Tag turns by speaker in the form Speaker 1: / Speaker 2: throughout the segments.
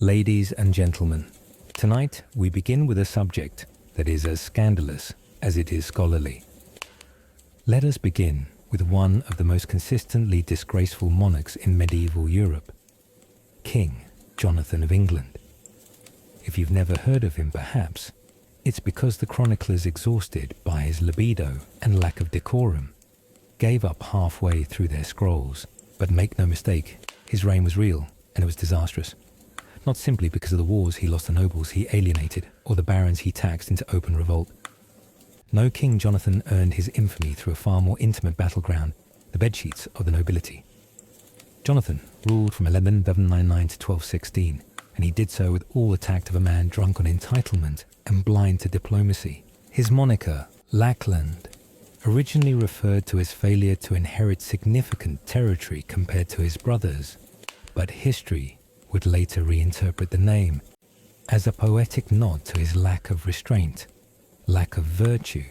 Speaker 1: Ladies and gentlemen, tonight we begin with a subject that is as scandalous as it is scholarly. Let us begin with one of the most consistently disgraceful monarchs in medieval Europe, King Jonathan of England. If you've never heard of him, perhaps it's because the chroniclers, exhausted by his libido and lack of decorum, gave up halfway through their scrolls. But make no mistake, his reign was real and it was disastrous. Not simply because of the wars he lost the nobles he alienated or the barons he taxed into open revolt. No, King Jonathan earned his infamy through a far more intimate battleground, the bedsheets of the nobility. Jonathan ruled from 1199 to 1216, and he did so with all the tact of a man drunk on entitlement and blind to diplomacy. His moniker, Lackland, originally referred to his failure to inherit significant territory compared to his brothers, but history would later reinterpret the name as a poetic nod to his lack of restraint, lack of virtue,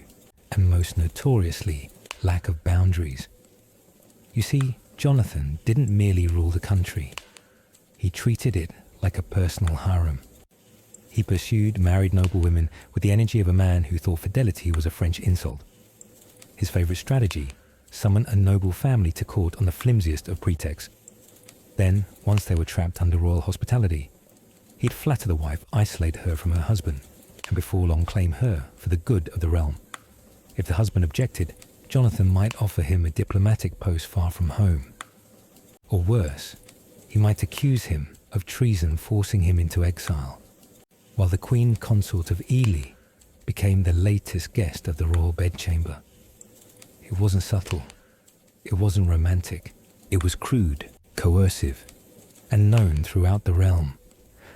Speaker 1: and most notoriously, lack of boundaries. You see, Jonathan didn't merely rule the country. He treated it like a personal harem. He pursued married noblewomen with the energy of a man who thought fidelity was a French insult. His favorite strategy: summon a noble family to court on the flimsiest of pretexts. Then, once they were trapped under royal hospitality, he'd flatter the wife, isolate her from her husband, and before long claim her for the good of the realm. If the husband objected, Jonathan might offer him a diplomatic post far from home. Or worse, he might accuse him of treason, forcing him into exile, while the queen consort of Ely became the latest guest of the royal bedchamber. It wasn't subtle, it wasn't romantic, it was crude, coercive, and known throughout the realm.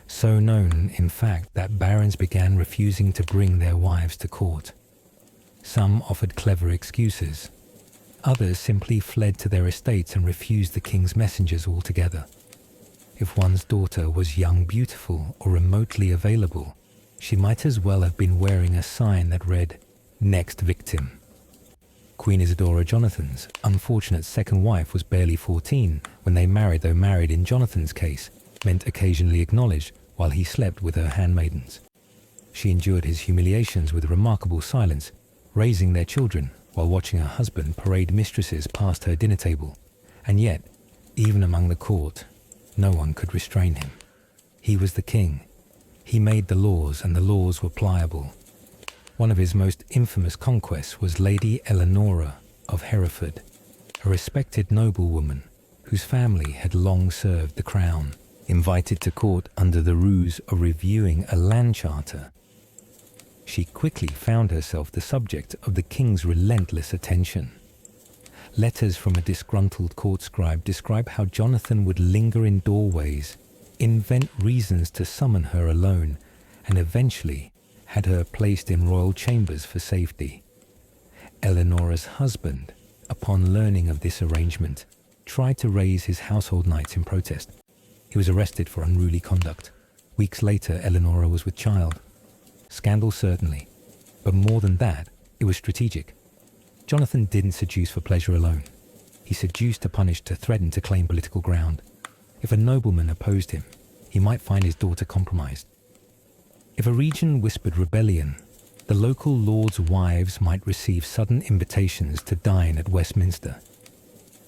Speaker 1: So known, in fact, that barons began refusing to bring their wives to court. Some offered clever excuses. Others simply fled to their estates and refused the king's messengers altogether. If one's daughter was young, beautiful, or remotely available, she might as well have been wearing a sign that read, "Next victim." Queen Isadora, Jonathan's unfortunate second wife, was barely 14 when they married, though married in Jonathan's case meant occasionally acknowledged while he slept with her handmaidens. She endured his humiliations with remarkable silence, raising their children while watching her husband parade mistresses past her dinner table. And yet, even among the court, no one could restrain him. He was the king. He made the laws, and the laws were pliable. One of his most infamous conquests was Lady Eleanora of Hereford, a respected noblewoman whose family had long served the crown. Invited to court under the ruse of reviewing a land charter, she quickly found herself the subject of the king's relentless attention. Letters from a disgruntled court scribe describe how Jonathan would linger in doorways, invent reasons to summon her alone, and eventually had her placed in royal chambers for safety. Eleanora's husband, upon learning of this arrangement, tried to raise his household knights in protest. He was arrested for unruly conduct. Weeks later, Eleanora was with child. Scandal certainly, but more than that, it was strategic. Jonathan didn't seduce for pleasure alone. He seduced to punish, to threaten, to claim political ground. If a nobleman opposed him, he might find his daughter compromised. If a region whispered rebellion, the local lords' wives might receive sudden invitations to dine at Westminster.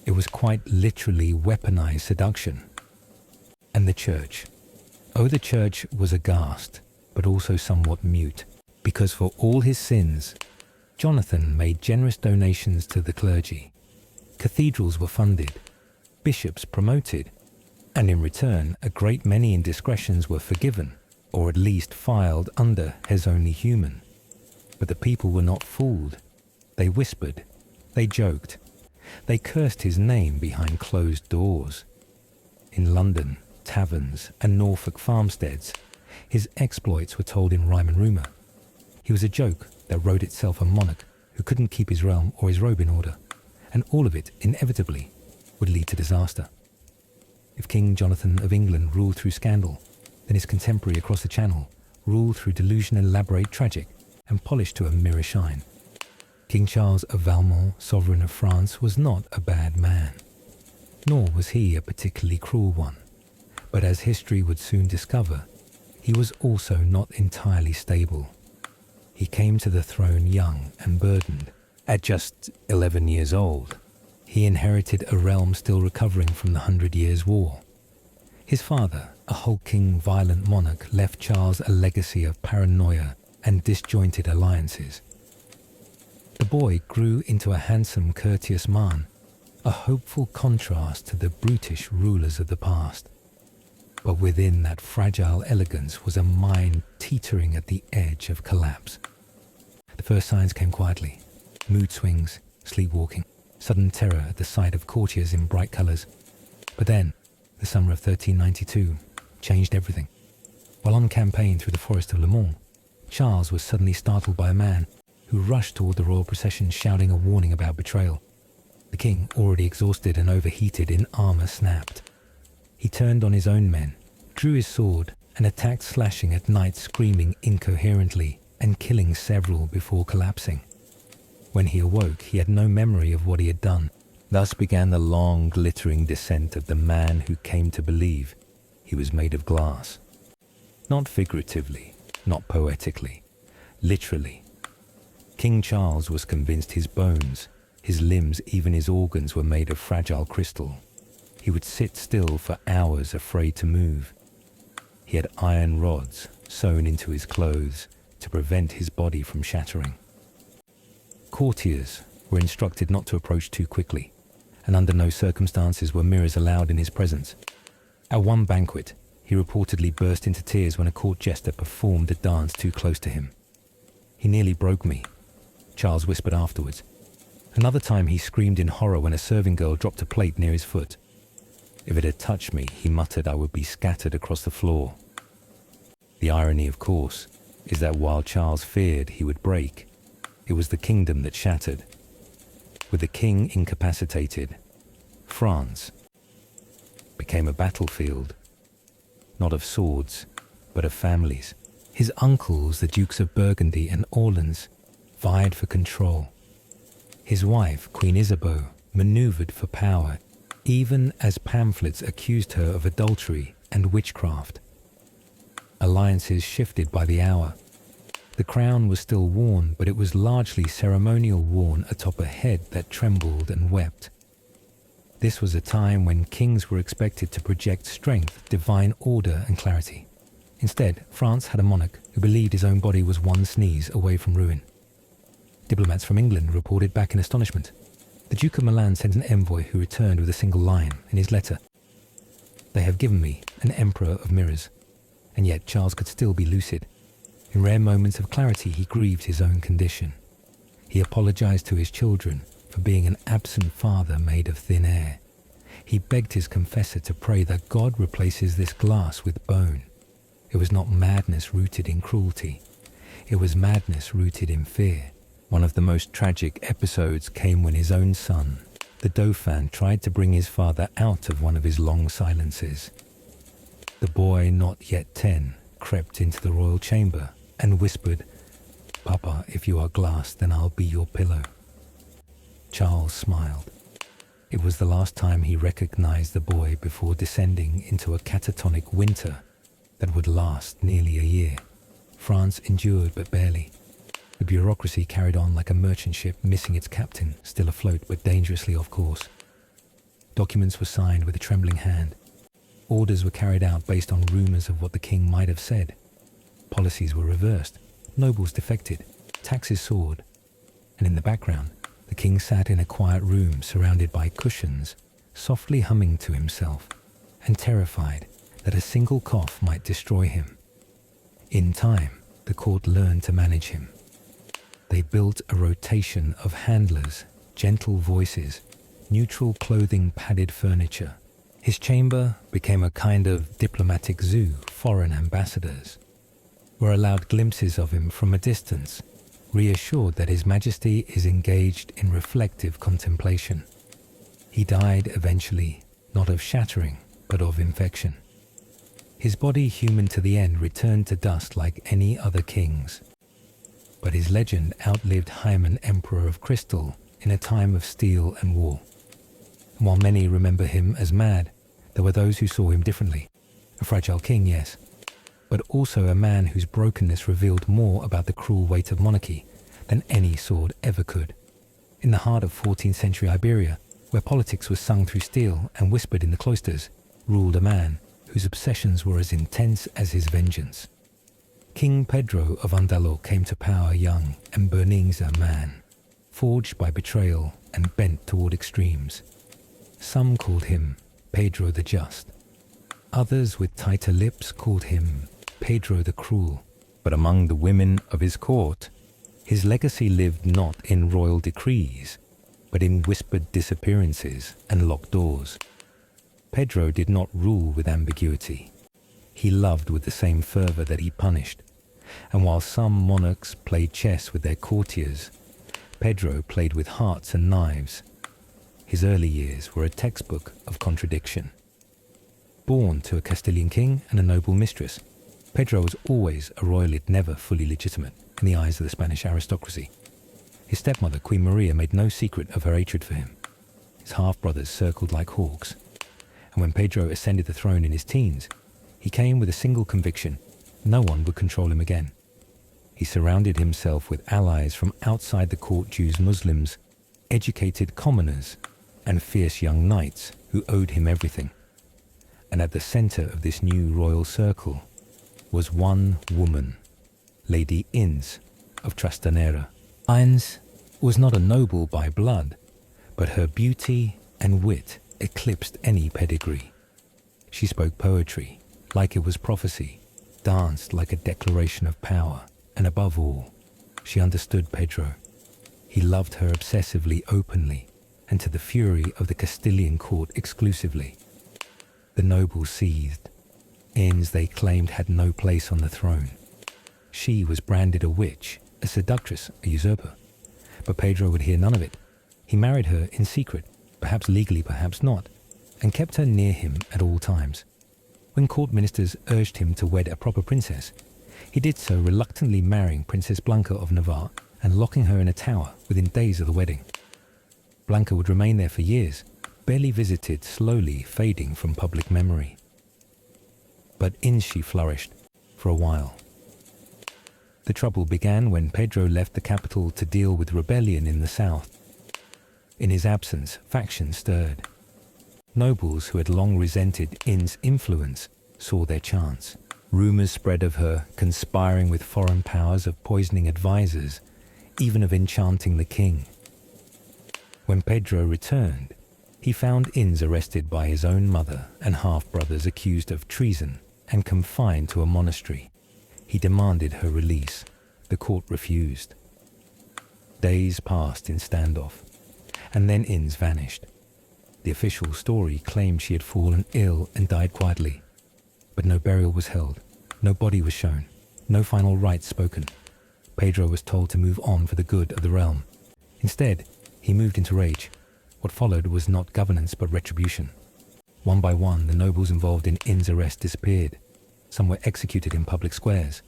Speaker 1: It was quite literally weaponized seduction. And the church. Oh, the church was aghast, but also somewhat mute, because for all his sins, Jonathan made generous donations to the clergy. Cathedrals were funded, bishops promoted, and in return, a great many indiscretions were forgiven, or at least filed under "Hes only human." But the people were not fooled. They whispered, they joked, they cursed his name behind closed doors. In London, taverns, and Norfolk farmsteads, his exploits were told in rhyme and rumour. He was a joke that wrote itself a monarch who couldn't keep his realm or his robe in order, and all of it inevitably would lead to disaster. If King Jonathan of England ruled through scandal, then his contemporary across the Channel ruled through delusion, elaborate, tragic, and polished to a mirror shine. King Charles of Valmont, sovereign of France, was not a bad man, nor was he a particularly cruel one. But as history would soon discover, he was also not entirely stable. He came to the throne young and burdened. At just 11 years old, he inherited a realm still recovering from the 100 Years' War. His father, a hulking, violent monarch, left Charles a legacy of paranoia and disjointed alliances. The boy grew into a handsome, courteous man, a hopeful contrast to the brutish rulers of the past. But within that fragile elegance was a mind teetering at the edge of collapse. The first signs came quietly: mood swings, sleepwalking, sudden terror at the sight of courtiers in bright colours. But then, the summer of 1392 changed everything. While on campaign through the forest of Le Mans, Charles was suddenly startled by a man who rushed toward the royal procession shouting a warning about betrayal. The king, already exhausted and overheated in armour, snapped. He turned on his own men, drew his sword, and attacked, slashing at knights screaming incoherently and killing several before collapsing. When he awoke, he had no memory of what he had done. Thus began the long, glittering descent of the man who came to believe he was made of glass. Not figuratively, not poetically, literally. King Charles was convinced his bones, his limbs, even his organs were made of fragile crystal. He would sit still for hours, afraid to move. He had iron rods sewn into his clothes to prevent his body from shattering. Courtiers were instructed not to approach too quickly, and under no circumstances were mirrors allowed in his presence. At one banquet, he reportedly burst into tears when a court jester performed a dance too close to him. "He nearly broke me," Charles whispered afterwards. Another time he screamed in horror when a serving girl dropped a plate near his foot. "If it had touched me," he muttered, "I would be scattered across the floor." The irony, of course, is that while Charles feared he would break, it was the kingdom that shattered. With the king incapacitated, France became a battlefield, not of swords, but of families. His uncles, the Dukes of Burgundy and Orleans, vied for control. His wife, Queen Isabeau, maneuvered for power, even as pamphlets accused her of adultery and witchcraft. Alliances shifted by the hour. The crown was still worn, but it was largely ceremonial, worn atop a head that trembled and wept. This was a time when kings were expected to project strength, divine order and clarity. Instead, France had a monarch who believed his own body was one sneeze away from ruin. Diplomats from England reported back in astonishment. The Duke of Milan sent an envoy who returned with a single line in his letter: "They have given me an emperor of mirrors." And yet Charles could still be lucid. In rare moments of clarity, he grieved his own condition. He apologized to his children for being an absent father made of thin air. He begged his confessor to pray that God replaces this glass with bone. It was not madness rooted in cruelty. It was madness rooted in fear. One of the most tragic episodes came when his own son, the Dauphin, tried to bring his father out of one of his long silences. The boy, not yet 10, crept into the royal chamber and whispered, "Papa, if you are glass, then I'll be your pillow." Charles smiled. It was the last time he recognized the boy before descending into a catatonic winter that would last nearly a year. France endured but barely. The bureaucracy carried on like a merchant ship missing its captain, still afloat but dangerously off course. Documents were signed with a trembling hand. Orders were carried out based on rumors of what the king might have said. Policies were reversed. Nobles defected. Taxes soared. And in the background, the king sat in a quiet room surrounded by cushions, softly humming to himself, and terrified that a single cough might destroy him. In time, the court learned to manage him. They built a rotation of handlers, gentle voices, neutral clothing, padded furniture. His chamber became a kind of diplomatic zoo. Foreign ambassadors were allowed glimpses of him from a distance, reassured that His Majesty is engaged in reflective contemplation. He died eventually, not of shattering, but of infection. His body, human to the end, returned to dust like any other king's. But his legend outlived Hymen, Emperor of Crystal, in a time of steel and war. And while many remember him as mad, there were those who saw him differently. A fragile king, yes, but also a man whose brokenness revealed more about the cruel weight of monarchy than any sword ever could. In the heart of 14th century Iberia, where politics was sung through steel and whispered in the cloisters, ruled a man whose obsessions were as intense as his vengeance. King Pedro of Andaló came to power young and burning a man, forged by betrayal and bent toward extremes. Some called him Pedro the Just. Others with tighter lips called him Pedro the Cruel. But among the women of his court, his legacy lived not in royal decrees, but in whispered disappearances and locked doors. Pedro did not rule with ambiguity. He loved with the same fervor that he punished, and while some monarchs played chess with their courtiers, Pedro played with hearts and knives. His early years were a textbook of contradiction. Born to a Castilian king and a noble mistress, Pedro was always a royalite, never fully legitimate in the eyes of the Spanish aristocracy. His stepmother, Queen Maria, made no secret of her hatred for him. His half-brothers circled like hawks, and when Pedro ascended the throne in his teens, he came with a single conviction: no one would control him again. He surrounded himself with allies from outside the court: Jews, Muslims, educated commoners, and fierce young knights who owed him everything. And at the center of this new royal circle was one woman, Lady Ines of Trastevere. Ines was not a noble by blood, but her beauty and wit eclipsed any pedigree. She spoke poetry like it was prophecy, danced like a declaration of power, and above all, she understood Pedro. He loved her obsessively, openly, and to the fury of the Castilian court exclusively. The nobles seethed. Ines, they claimed, had no place on the throne. She was branded a witch, a seductress, a usurper. But Pedro would hear none of it. He married her in secret, perhaps legally, perhaps not, and kept her near him at all times. When court ministers urged him to wed a proper princess, he did so, reluctantly marrying Princess Blanca of Navarre and locking her in a tower within days of the wedding. Blanca would remain there for years, barely visited, slowly fading from public memory. But Ines, she flourished for a while. The trouble began when Pedro left the capital to deal with rebellion in the south. In his absence, factions stirred. Nobles who had long resented Ines' influence saw their chance. Rumors spread of her conspiring with foreign powers, of poisoning advisors, even of enchanting the king. When Pedro returned, he found Ines arrested by his own mother and half-brothers, accused of treason and confined to a monastery. He demanded her release. The court refused. Days passed in standoff, and then Ines vanished. The official story claimed she had fallen ill and died quietly. But no burial was held, no body was shown, no final rites spoken. Pedro was told to move on for the good of the realm. Instead, he moved into rage. What followed was not governance but retribution. One by one, the nobles involved in Ines' arrest disappeared. Some were executed in public squares.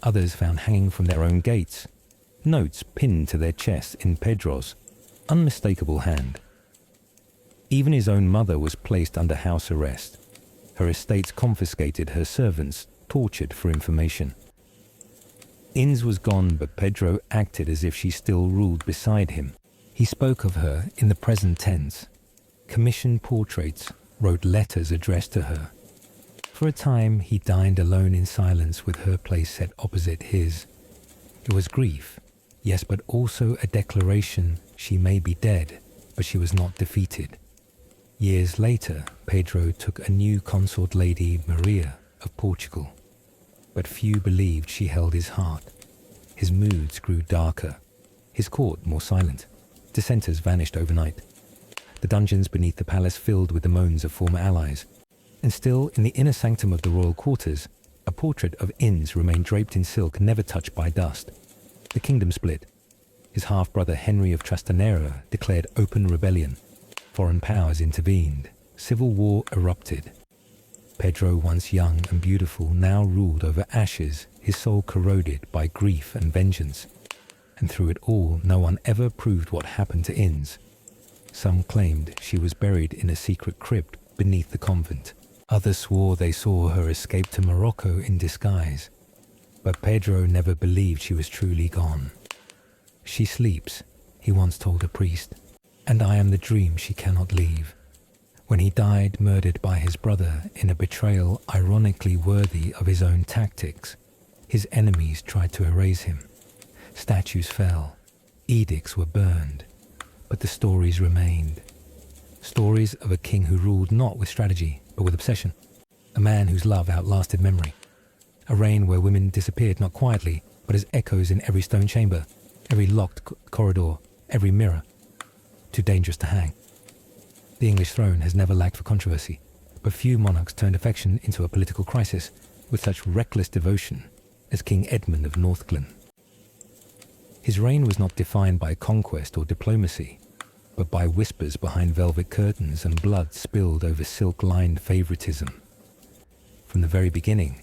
Speaker 1: Others found hanging from their own gates. Notes pinned to their chests in Pedro's unmistakable hand. Even his own mother was placed under house arrest. Her estates confiscated, her servants tortured for information. Ines was gone, but Pedro acted as if she still ruled beside him. He spoke of her in the present tense, commissioned portraits, wrote letters addressed to her. For a time, he dined alone in silence with her place set opposite his. It was grief, yes, but also a declaration she may be dead, but she was not defeated. Years later, Pedro took a new consort, Lady Maria of Portugal, but few believed she held his heart. His moods grew darker, his court more silent. Dissenters vanished overnight. The dungeons beneath the palace filled with the moans of former allies. And still, in the inner sanctum of the royal quarters, a portrait of Ines remained draped in silk, never touched by dust. The kingdom split. His half-brother Henry of Trastevere declared open rebellion. Foreign powers intervened. Civil war erupted. Pedro, once young and beautiful, now ruled over ashes, his soul corroded by grief and vengeance. And through it all, no one ever proved what happened to Ines. Some claimed she was buried in a secret crypt beneath the convent. Others swore they saw her escape to Morocco in disguise, but Pedro never believed she was truly gone. "She sleeps," he once told a priest, "and I am the dream she cannot leave." When he died murdered by his brother in a betrayal ironically worthy of his own tactics, his enemies tried to erase him. Statues fell, edicts were burned, but the stories remained. Stories of a king who ruled not with strategy, but with obsession. A man whose love outlasted memory. A reign where women disappeared not quietly, but as echoes in every stone chamber, every locked corridor, every mirror. Too dangerous to hang. The English throne has never lacked for controversy, but few monarchs turned affection into a political crisis with such reckless devotion as King Edmund of Northglen. His reign was not defined by conquest or diplomacy, but by whispers behind velvet curtains and blood spilled over silk-lined favoritism. From the very beginning,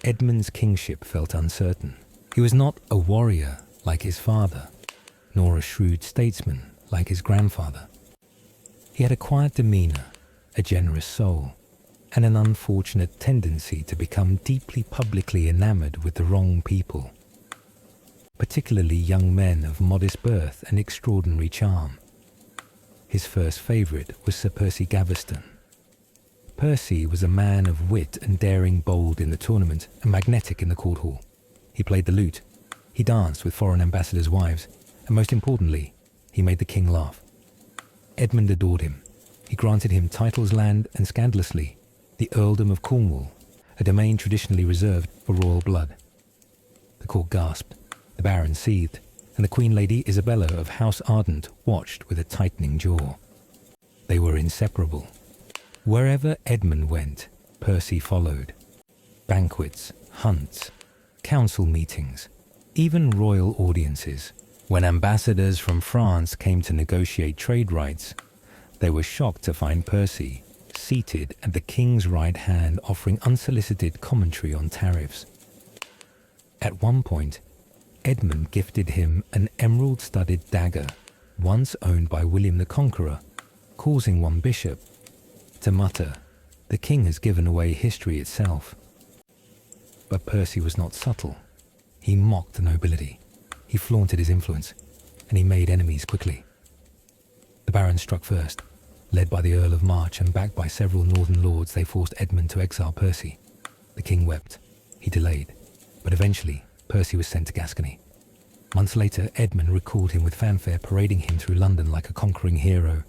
Speaker 1: Edmund's kingship felt uncertain. He was not a warrior like his father, nor a shrewd statesman like his grandfather. He had a quiet demeanor, a generous soul, and an unfortunate tendency to become deeply publicly enamored with the wrong people, particularly young men of modest birth and extraordinary charm. His first favourite was Sir Percy Gaveston. Percy was a man of wit and daring bold in the tournament and magnetic in the court hall. He played the lute, he danced with foreign ambassadors' wives, and most importantly, he made the king laugh. Edmund adored him. He granted him titles, land, and scandalously, the earldom of Cornwall, a domain traditionally reserved for royal blood. The court gasped, the barons seethed, and the Queen Lady Isabella of House Ardent watched with a tightening jaw. They were inseparable. Wherever Edmund went, Percy followed. Banquets, hunts, council meetings, even royal audiences. When ambassadors from France came to negotiate trade rights, they were shocked to find Percy seated at the king's right hand offering unsolicited commentary on tariffs. At one point, Edmund gifted him an emerald-studded dagger, once owned by William the Conqueror, causing one bishop to mutter, "The king has given away history itself." But Percy was not subtle. He mocked the nobility. He flaunted his influence, and he made enemies quickly. The barons struck first. Led by the Earl of March and backed by several northern lords, they forced Edmund to exile Percy. The king wept. He delayed. But eventually, Percy was sent to Gascony. Months later, Edmund recalled him with fanfare, parading him through London like a conquering hero.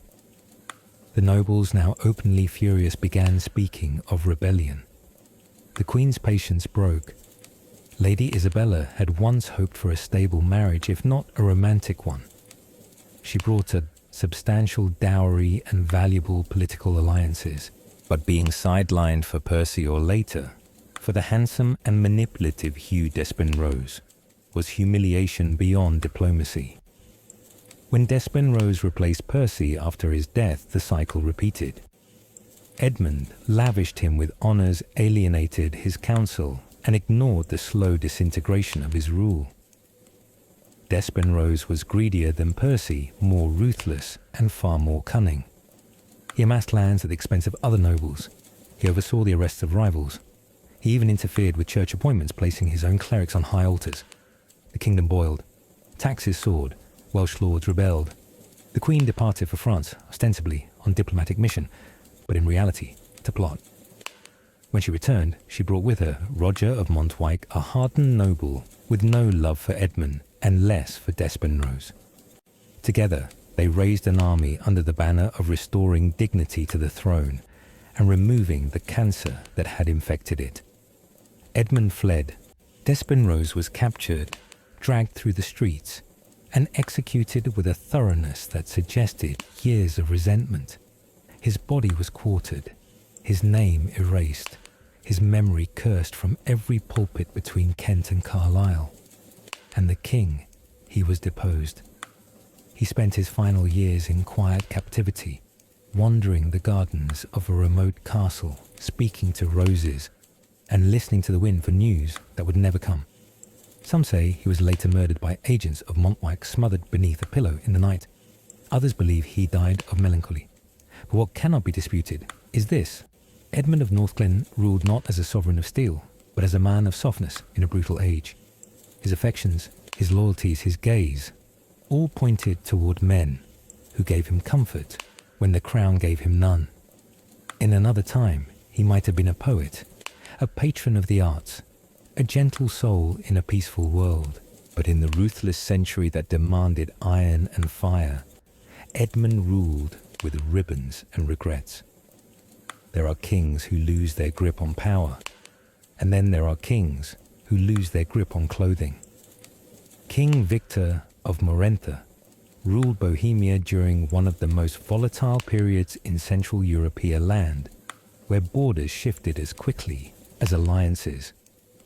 Speaker 1: The nobles, now openly furious, began speaking of rebellion. The Queen's patience broke. Lady Isabella had once hoped for a stable marriage, if not a romantic one. She brought a substantial dowry and valuable political alliances, but being sidelined for Percy or later, for the handsome and manipulative Hugh Despenrose, was humiliation beyond diplomacy. When Despenrose replaced Percy after his death, the cycle repeated. Edmund lavished him with honours, alienated his council, and ignored the slow disintegration of his rule. Despenrose was greedier than Percy, more ruthless and far more cunning. He amassed lands at the expense of other nobles. He oversaw the arrests of rivals. He even interfered with church appointments, placing his own clerics on high altars. The kingdom boiled. Taxes soared. Welsh lords rebelled. The Queen departed for France, ostensibly on diplomatic mission, but in reality, to plot. When she returned, she brought with her Roger of Montwyk, a hardened noble with no love for Edmund and less for Despenrose. Together, they raised an army under the banner of restoring dignity to the throne and removing the cancer that had infected it. Edmund fled. Despenrose was captured, dragged through the streets, and executed with a thoroughness that suggested years of resentment. His body was quartered, his name erased, his memory cursed from every pulpit between Kent and Carlisle. And the king, he was deposed. He spent his final years in quiet captivity, wandering the gardens of a remote castle, speaking to roses, and listening to the wind for news that would never come. Some say he was later murdered by agents of Montwyk, smothered beneath a pillow in the night. Others believe he died of melancholy. But what cannot be disputed is this: Edmund of Northglen ruled not as a sovereign of steel, but as a man of softness in a brutal age. His affections, his loyalties, his gaze, all pointed toward men who gave him comfort when the crown gave him none. In another time, he might have been a poet, a patron of the arts, a gentle soul in a peaceful world. But in the ruthless century that demanded iron and fire, Edmund ruled with ribbons and regrets. There are kings who lose their grip on power, and then there are kings who lose their grip on clothing. King Victor of Morenthia ruled Bohemia during one of the most volatile periods in Central European land, where borders shifted as quickly as alliances,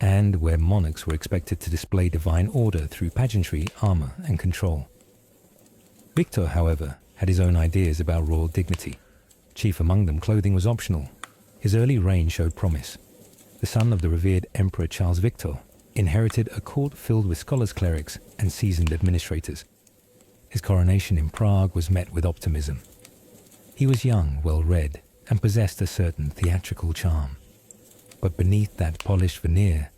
Speaker 1: and where monarchs were expected to display divine order through pageantry, armor, and control. Victor, however, had his own ideas about royal dignity. Chief among them, clothing was optional. His early reign showed promise. The son of the revered Emperor Charles Victor inherited a court filled with scholars, clerics, and seasoned administrators. His coronation in Prague was met with optimism. He was young, well-read, and possessed a certain theatrical charm. But beneath that polished veneer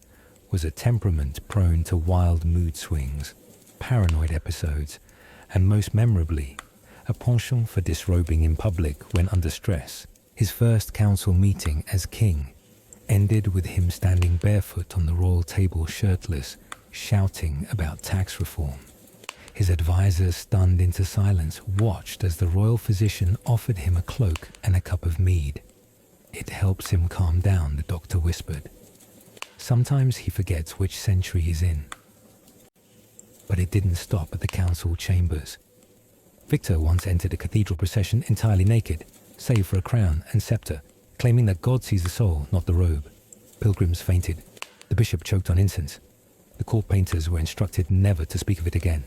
Speaker 1: was a temperament prone to wild mood swings, paranoid episodes, and most memorably, a penchant for disrobing in public when under stress. His first council meeting as king ended with him standing barefoot on the royal table shirtless, shouting about tax reform. His advisors, stunned into silence, watched as the royal physician offered him a cloak and a cup of mead. "It helps him calm down," the doctor whispered. Sometimes he forgets which century he's in. But it didn't stop at the council chambers. Victor once entered a cathedral procession entirely naked, save for a crown and scepter, claiming that God sees the soul, not the robe. Pilgrims fainted. The bishop choked on incense. The court painters were instructed never to speak of it again.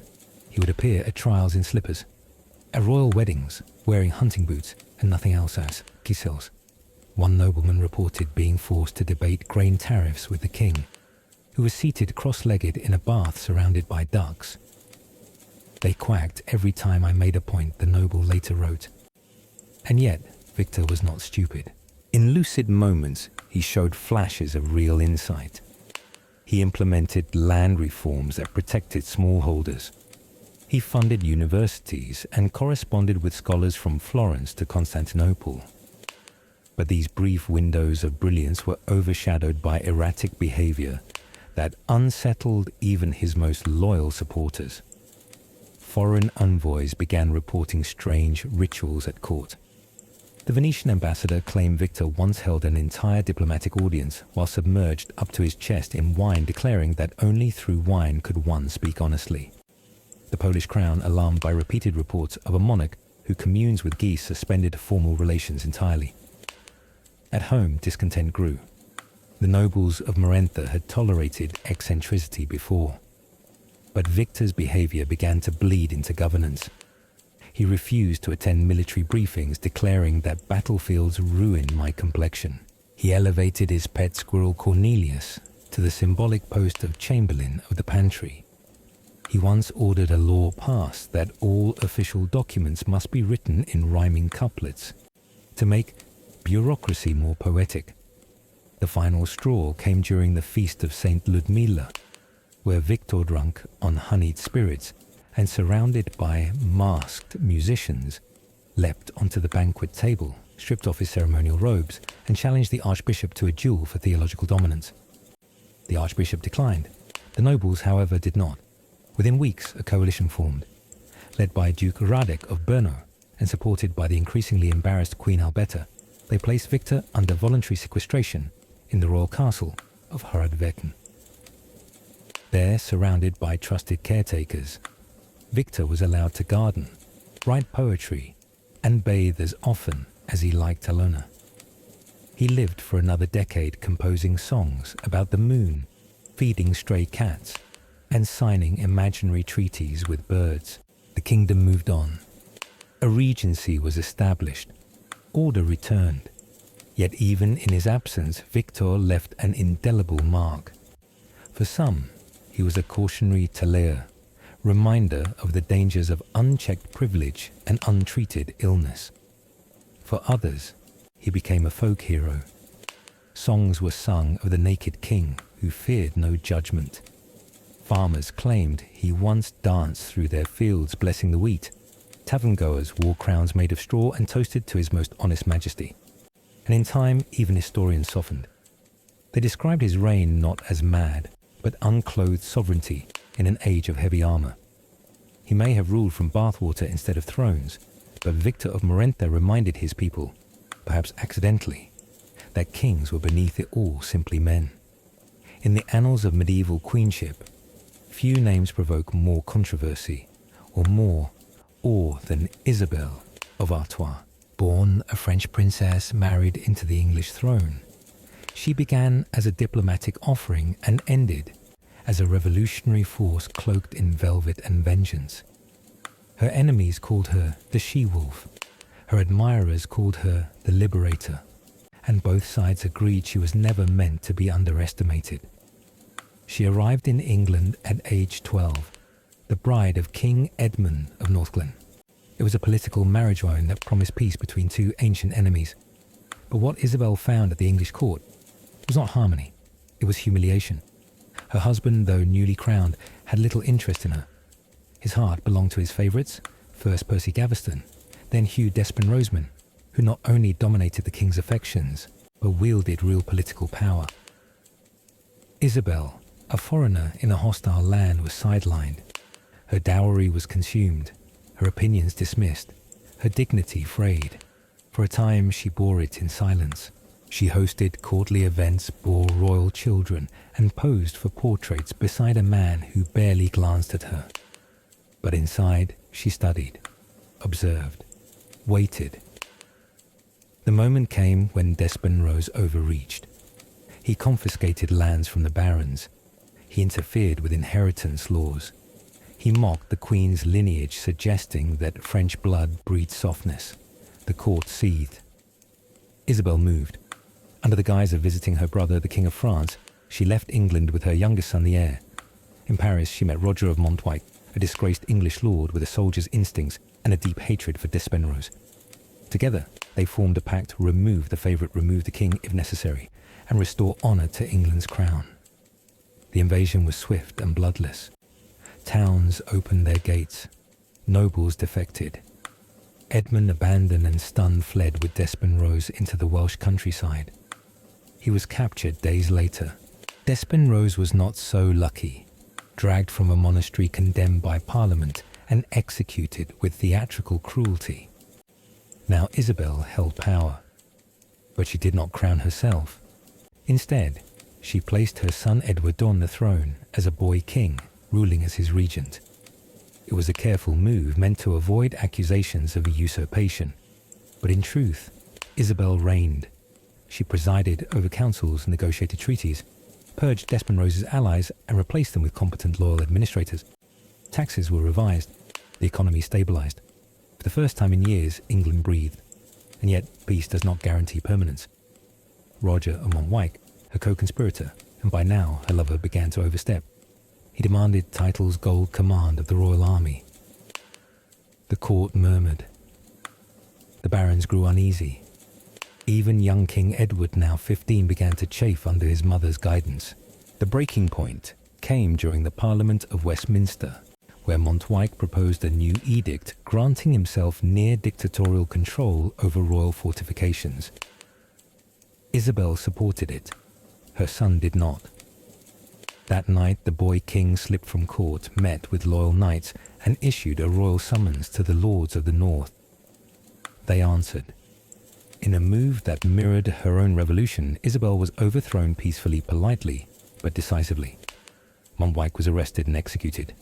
Speaker 1: He would appear at trials in slippers, at royal weddings, wearing hunting boots and nothing else as kissels. One nobleman reported being forced to debate grain tariffs with the king, who was seated cross-legged in a bath surrounded by ducks. "They quacked every time I made a point," the noble later wrote. And yet, Victor was not stupid. In lucid moments, he showed flashes of real insight. He implemented land reforms that protected smallholders. He funded universities and corresponded with scholars from Florence to Constantinople. But these brief windows of brilliance were overshadowed by erratic behavior that unsettled even his most loyal supporters. Foreign envoys began reporting strange rituals at court. The Venetian ambassador claimed Victor once held an entire diplomatic audience while submerged up to his chest in wine, declaring that only through wine could one speak honestly. The Polish crown, alarmed by repeated reports of a monarch who communes with geese, suspended formal relations entirely. At home, discontent grew. The nobles of Morenthia had tolerated eccentricity before. But Victor's behavior began to bleed into governance. He refused to attend military briefings, declaring that battlefields ruined my complexion. He elevated his pet squirrel Cornelius to the symbolic post of chamberlain of the pantry. He once ordered a law passed that all official documents must be written in rhyming couplets to make bureaucracy more poetic. The final straw came during the feast of Saint Ludmilla, where Victor drank on honeyed spirits and, surrounded by masked musicians, leapt onto the banquet table, stripped off his ceremonial robes, and challenged the archbishop to a duel for theological dominance. The archbishop declined. The nobles, however, did not. Within weeks, a coalition formed, led by Duke Radek of Brno and supported by the increasingly embarrassed Queen Alberta. They placed Victor under voluntary sequestration in the royal castle of Hradweken. There, surrounded by trusted caretakers, Victor was allowed to garden, write poetry, and bathe as often as he liked alone. He lived for another decade composing songs about the moon, feeding stray cats, and signing imaginary treaties with birds. The kingdom moved on. A regency was established. Order returned. Yet even in his absence, Victor left an indelible mark. For some, he was a cautionary tale, reminder of the dangers of unchecked privilege and untreated illness. For others, he became a folk hero. Songs were sung of the naked king who feared no judgment. Farmers claimed he once danced through their fields blessing the wheat. Tavern-goers wore crowns made of straw and toasted to his most honest majesty. And in time, even historians softened. They described his reign not as mad, but unclothed sovereignty in an age of heavy armour. He may have ruled from bathwater instead of thrones, but Victor of Morenta reminded his people, perhaps accidentally, that kings were beneath it all simply men. In the annals of medieval queenship, few names provoke more controversy or more awe than Isabel of Artois. Born a French princess married into the English throne, she began as a diplomatic offering and ended as a revolutionary force cloaked in velvet and vengeance. Her enemies called her the she-wolf, her admirers called her the liberator, and both sides agreed she was never meant to be underestimated. She arrived in England at age 12, the bride of King Edmund of Northglen. It was a political marriage loan that promised peace between two ancient enemies. But what Isabel found at the English court was not harmony, it was humiliation. Her husband, though newly crowned, had little interest in her. His heart belonged to his favourites, first Percy Gaveston, then Hugh Despenroseman, who not only dominated the king's affections, but wielded real political power. Isabel, a foreigner in a hostile land, was sidelined. Her dowry was consumed, her opinions dismissed, her dignity frayed. For a time she bore it in silence. She hosted courtly events, bore royal children, and posed for portraits beside a man who barely glanced at her. But inside, she studied, observed, waited. The moment came when Despenrose overreached. He confiscated lands from the barons. He interfered with inheritance laws. He mocked the Queen's lineage, suggesting that French blood breeds softness. The court seethed. Isabel moved. Under the guise of visiting her brother, the King of France, she left England with her youngest son, the heir. In Paris, she met Roger of Montois, a disgraced English lord with a soldier's instincts and a deep hatred for Despenrose. Together, they formed a pact to remove the favourite, remove the king if necessary, and restore honour to England's crown. The invasion was swift and bloodless. Towns opened their gates. Nobles defected. Edmund, abandoned and stunned, fled with Despenrose into the Welsh countryside. He was captured days later. Despenrose was not so lucky. Dragged from a monastery, condemned by Parliament, and executed with theatrical cruelty. Now Isabel held power, but she did not crown herself. Instead, she placed her son Edward on the throne as a boy king, ruling as his regent. It was a careful move meant to avoid accusations of usurpation. But in truth, Isabel reigned. She presided over councils and negotiated treaties, purged Despenrose's allies and replaced them with competent loyal administrators. Taxes were revised, the economy stabilized. For the first time in years, England breathed. And yet, peace does not guarantee permanence. Roger of Montois, her co-conspirator, and by now her lover, began to overstep. He demanded titles, gold, command of the royal army. The court murmured. The barons grew uneasy. Even young King Edward, now 15, began to chafe under his mother's guidance. The breaking point came during the Parliament of Westminster, where Montois proposed a new edict granting himself near dictatorial control over royal fortifications. Isabel supported it. Her son did not. That night, the boy king slipped from court, met with loyal knights, and issued a royal summons to the lords of the north. They answered. In a move that mirrored her own revolution, Isabel was overthrown peacefully, politely, but decisively. Montois was arrested and executed.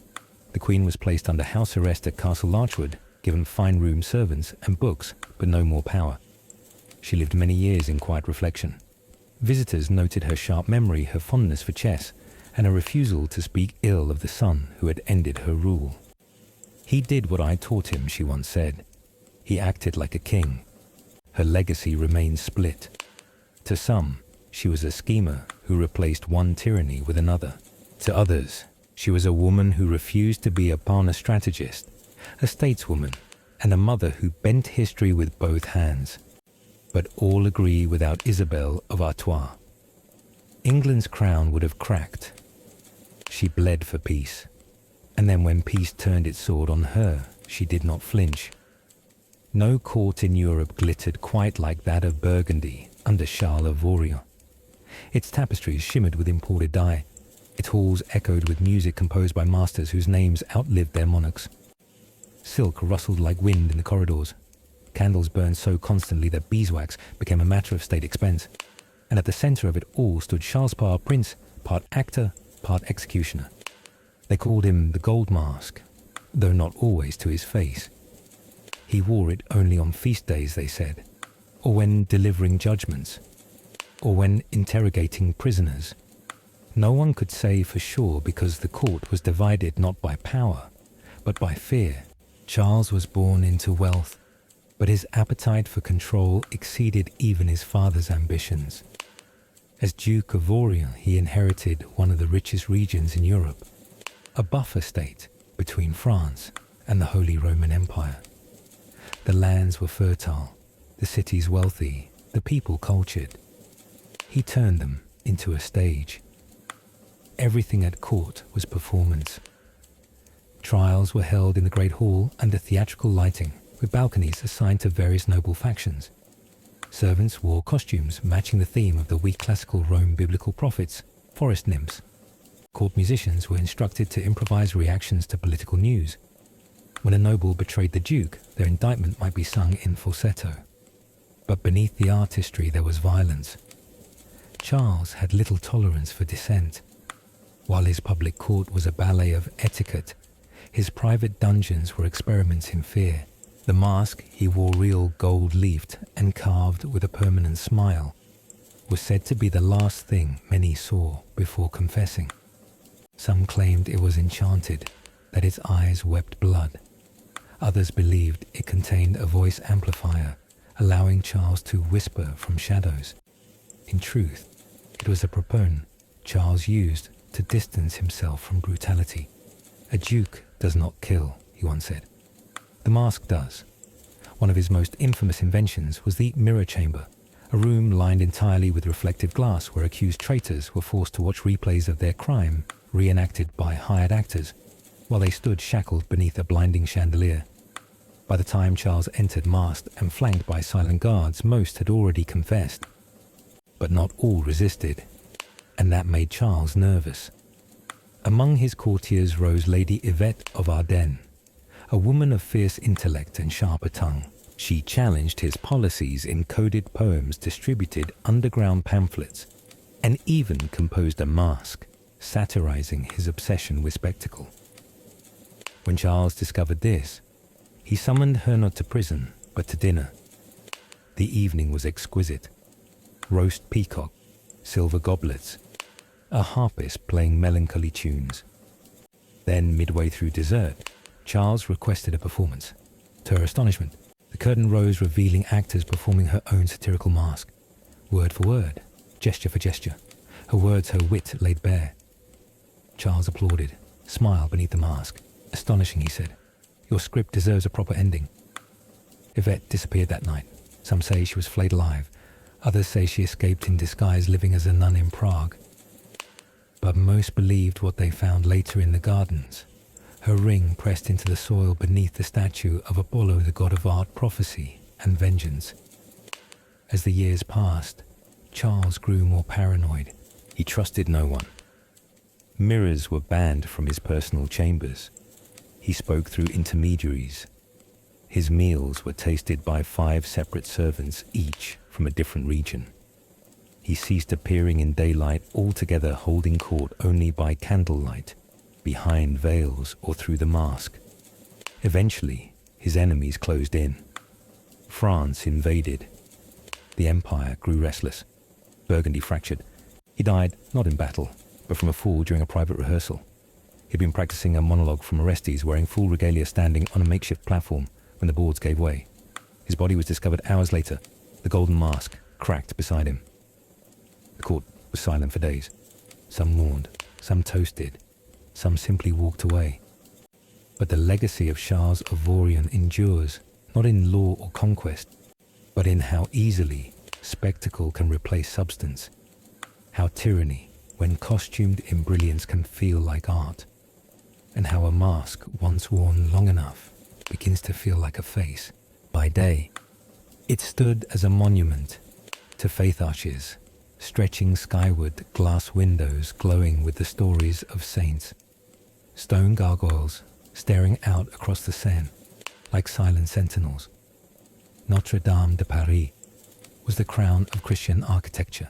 Speaker 1: The Queen was placed under house arrest at Castle Larchwood, given fine room servants and books, but no more power. She lived many years in quiet reflection. Visitors noted her sharp memory, her fondness for chess, and a refusal to speak ill of the son who had ended her rule. He did what I taught him, she once said. He acted like a king. Her legacy remains split. To some, she was a schemer who replaced one tyranny with another. To others, she was a woman who refused to be a partner strategist, a stateswoman, and a mother who bent history with both hands. but all agree without Isabel of Artois. England's crown would have cracked. She bled for peace, and then when peace turned its sword on her, she did not flinch. No court in Europe glittered quite like that of Burgundy under Charles of Orleans. Its tapestries shimmered with imported dye. Its halls echoed with music composed by masters whose names outlived their monarchs. Silk rustled like wind in the corridors. Candles burned so constantly that beeswax became a matter of state expense. And at the centre of it all stood Charles Parr, prince, part actor, part executioner. They called him the Gold Mask, though not always to his face. He wore it only on feast days, they said, or when delivering judgments, or when interrogating prisoners. No one could say for sure because the court was divided not by power, but by fear. Charles was born into wealth, but his appetite for control exceeded even his father's ambitions. As Duke of Orleans, he inherited one of the richest regions in Europe, a buffer state between France and the Holy Roman Empire. The lands were fertile, the cities wealthy, the people cultured. He turned them into a stage. Everything at court was performance. Trials were held in the Great Hall under theatrical lighting, with balconies assigned to various noble factions. Servants wore costumes matching the theme of the weak classical Rome biblical prophets, forest nymphs. Court musicians were instructed to improvise reactions to political news. When a noble betrayed the duke, their indictment might be sung in falsetto. But beneath the artistry there was violence. Charles had little tolerance for dissent. While his public court was a ballet of etiquette, his private dungeons were experiments in fear. The mask he wore, real gold-leafed and carved with a permanent smile, was said to be the last thing many saw before confessing. Some claimed it was enchanted, that its eyes wept blood. Others believed it contained a voice amplifier, allowing Charles to whisper from shadows. In truth, it was a proponent Charles used to distance himself from brutality. A duke does not kill, he once said. The mask does. One of his most infamous inventions was the mirror chamber, a room lined entirely with reflective glass where accused traitors were forced to watch replays of their crime reenacted by hired actors, while they stood shackled beneath a blinding chandelier. By the time Charles entered masked and flanked by silent guards, most had already confessed. But not all resisted, and that made Charles nervous. Among his courtiers rose Lady Yvette of Ardennes, a woman of fierce intellect and sharper tongue. She challenged his policies in coded poems, distributed underground pamphlets, and even composed a masque, satirizing his obsession with spectacle. When Charles discovered this, he summoned her not to prison, but to dinner. The evening was exquisite. Roast peacock, silver goblets, a harpist playing melancholy tunes. Then, midway through dessert, Charles requested a performance. To her astonishment, the curtain rose, revealing actors performing her own satirical mask. Word for word, gesture for gesture, her words, her wit laid bare. Charles applauded, smiled beneath the mask. Astonishing, he said. Your script deserves a proper ending. Yvette disappeared that night. Some say she was flayed alive. Others say she escaped in disguise, living as a nun in Prague. But most believed what they found later in the gardens. Her ring pressed into the soil beneath the statue of Apollo, the god of art, prophecy, and vengeance. As the years passed, Charles grew more paranoid. He trusted no one. Mirrors were banned from his personal chambers. He spoke through intermediaries. His meals were tasted by 5 separate servants, each from a different region. He ceased appearing in daylight altogether, holding court only by candlelight, behind veils or through the mask. Eventually, his enemies closed in. France invaded. The empire grew restless. Burgundy fractured. He died, not in battle, but from a fall during a private rehearsal. He'd been practicing a monologue from Orestes, wearing full regalia, standing on a makeshift platform when the boards gave way. His body was discovered hours later, the golden mask cracked beside him. The court was silent for days. Some mourned, some toasted, some simply walked away. But the legacy of Charles of Orleans endures, not in law or conquest, but in how easily spectacle can replace substance, how tyranny, when costumed in brilliance, can feel like art, and how a mask once worn long enough begins to feel like a face. By day, it stood as a monument to faith arches, stretching skyward, glass windows glowing with the stories of saints, stone gargoyles staring out across the Seine like silent sentinels. Notre Dame de Paris was the crown of Christian architecture,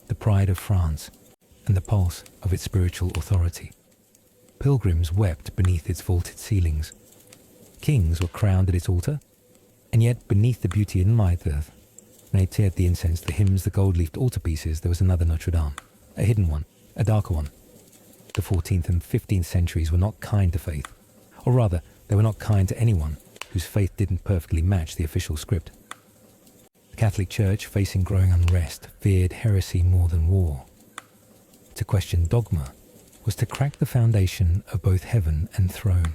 Speaker 1: the pride of France, and the pulse of its spiritual authority. Pilgrims wept beneath its vaulted ceilings. Kings were crowned at its altar, and yet beneath the beauty and might, the nature, the incense, the hymns, the gold-leafed altarpieces, there was another Notre Dame, a hidden one, a darker one. The 14th and 15th centuries were not kind to faith, or rather, they were not kind to anyone whose faith didn't perfectly match the official script. The Catholic Church, facing growing unrest, feared heresy more than war. To question dogma was to crack the foundation of both heaven and throne.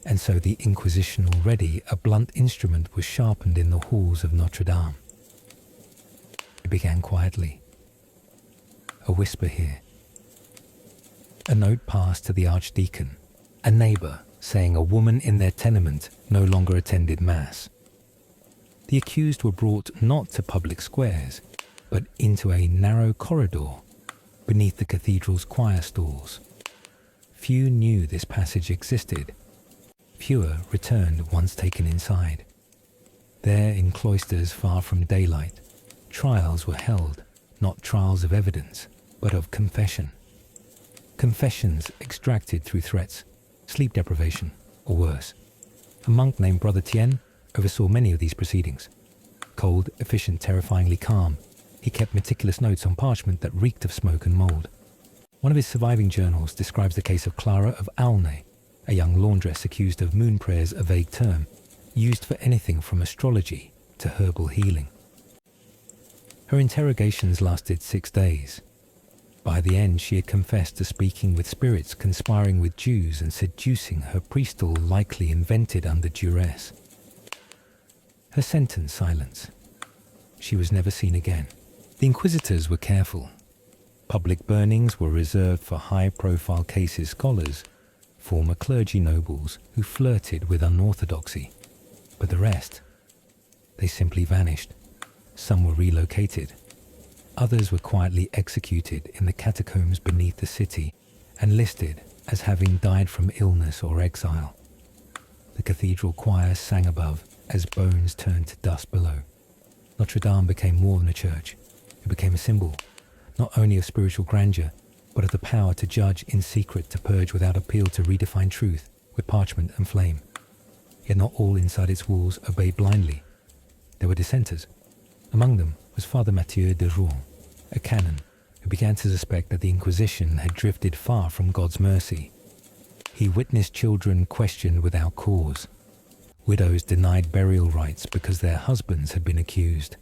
Speaker 1: And so the Inquisition, already a blunt instrument, was sharpened in the halls of Notre Dame. It began quietly. A whisper here. A note passed to the archdeacon, a neighbour, saying a woman in their tenement no longer attended Mass. The accused were brought not to public squares, but into a narrow corridor beneath the cathedral's choir stalls. Few knew this passage existed. Fewer returned once taken inside. There, in cloisters far from daylight, trials were held, not trials of evidence, but of confession. Confessions extracted through threats, sleep deprivation, or worse. A monk named Brother Tien oversaw many of these proceedings. Cold, efficient, terrifyingly calm, he kept meticulous notes on parchment that reeked of smoke and mould. One of his surviving journals describes the case of Clara of Aulnay, a young laundress accused of moon prayers, a vague term, used for anything from astrology to herbal healing. Her interrogations lasted 6 days. By the end, she had confessed to speaking with spirits, conspiring with Jews, and seducing her priestess, likely invented under duress. Her sentence, silence. She was never seen again. The inquisitors were careful. Public burnings were reserved for high-profile cases, scholars, former clergy nobles who flirted with unorthodoxy. But the rest, they simply vanished. Some were relocated. Others were quietly executed in the catacombs beneath the city and listed as having died from illness or exile. The cathedral choir sang above as bones turned to dust below. Notre Dame became more than a church. It became a symbol, not only of spiritual grandeur, but of the power to judge in secret, to purge without appeal, to redefine truth with parchment and flame. Yet not all inside its walls obeyed blindly. There were dissenters. Among them was Father Mathieu de Rouen, a canon who began to suspect that the Inquisition had drifted far from God's mercy. He witnessed children questioned without cause, widows denied burial rites because their husbands had been accused,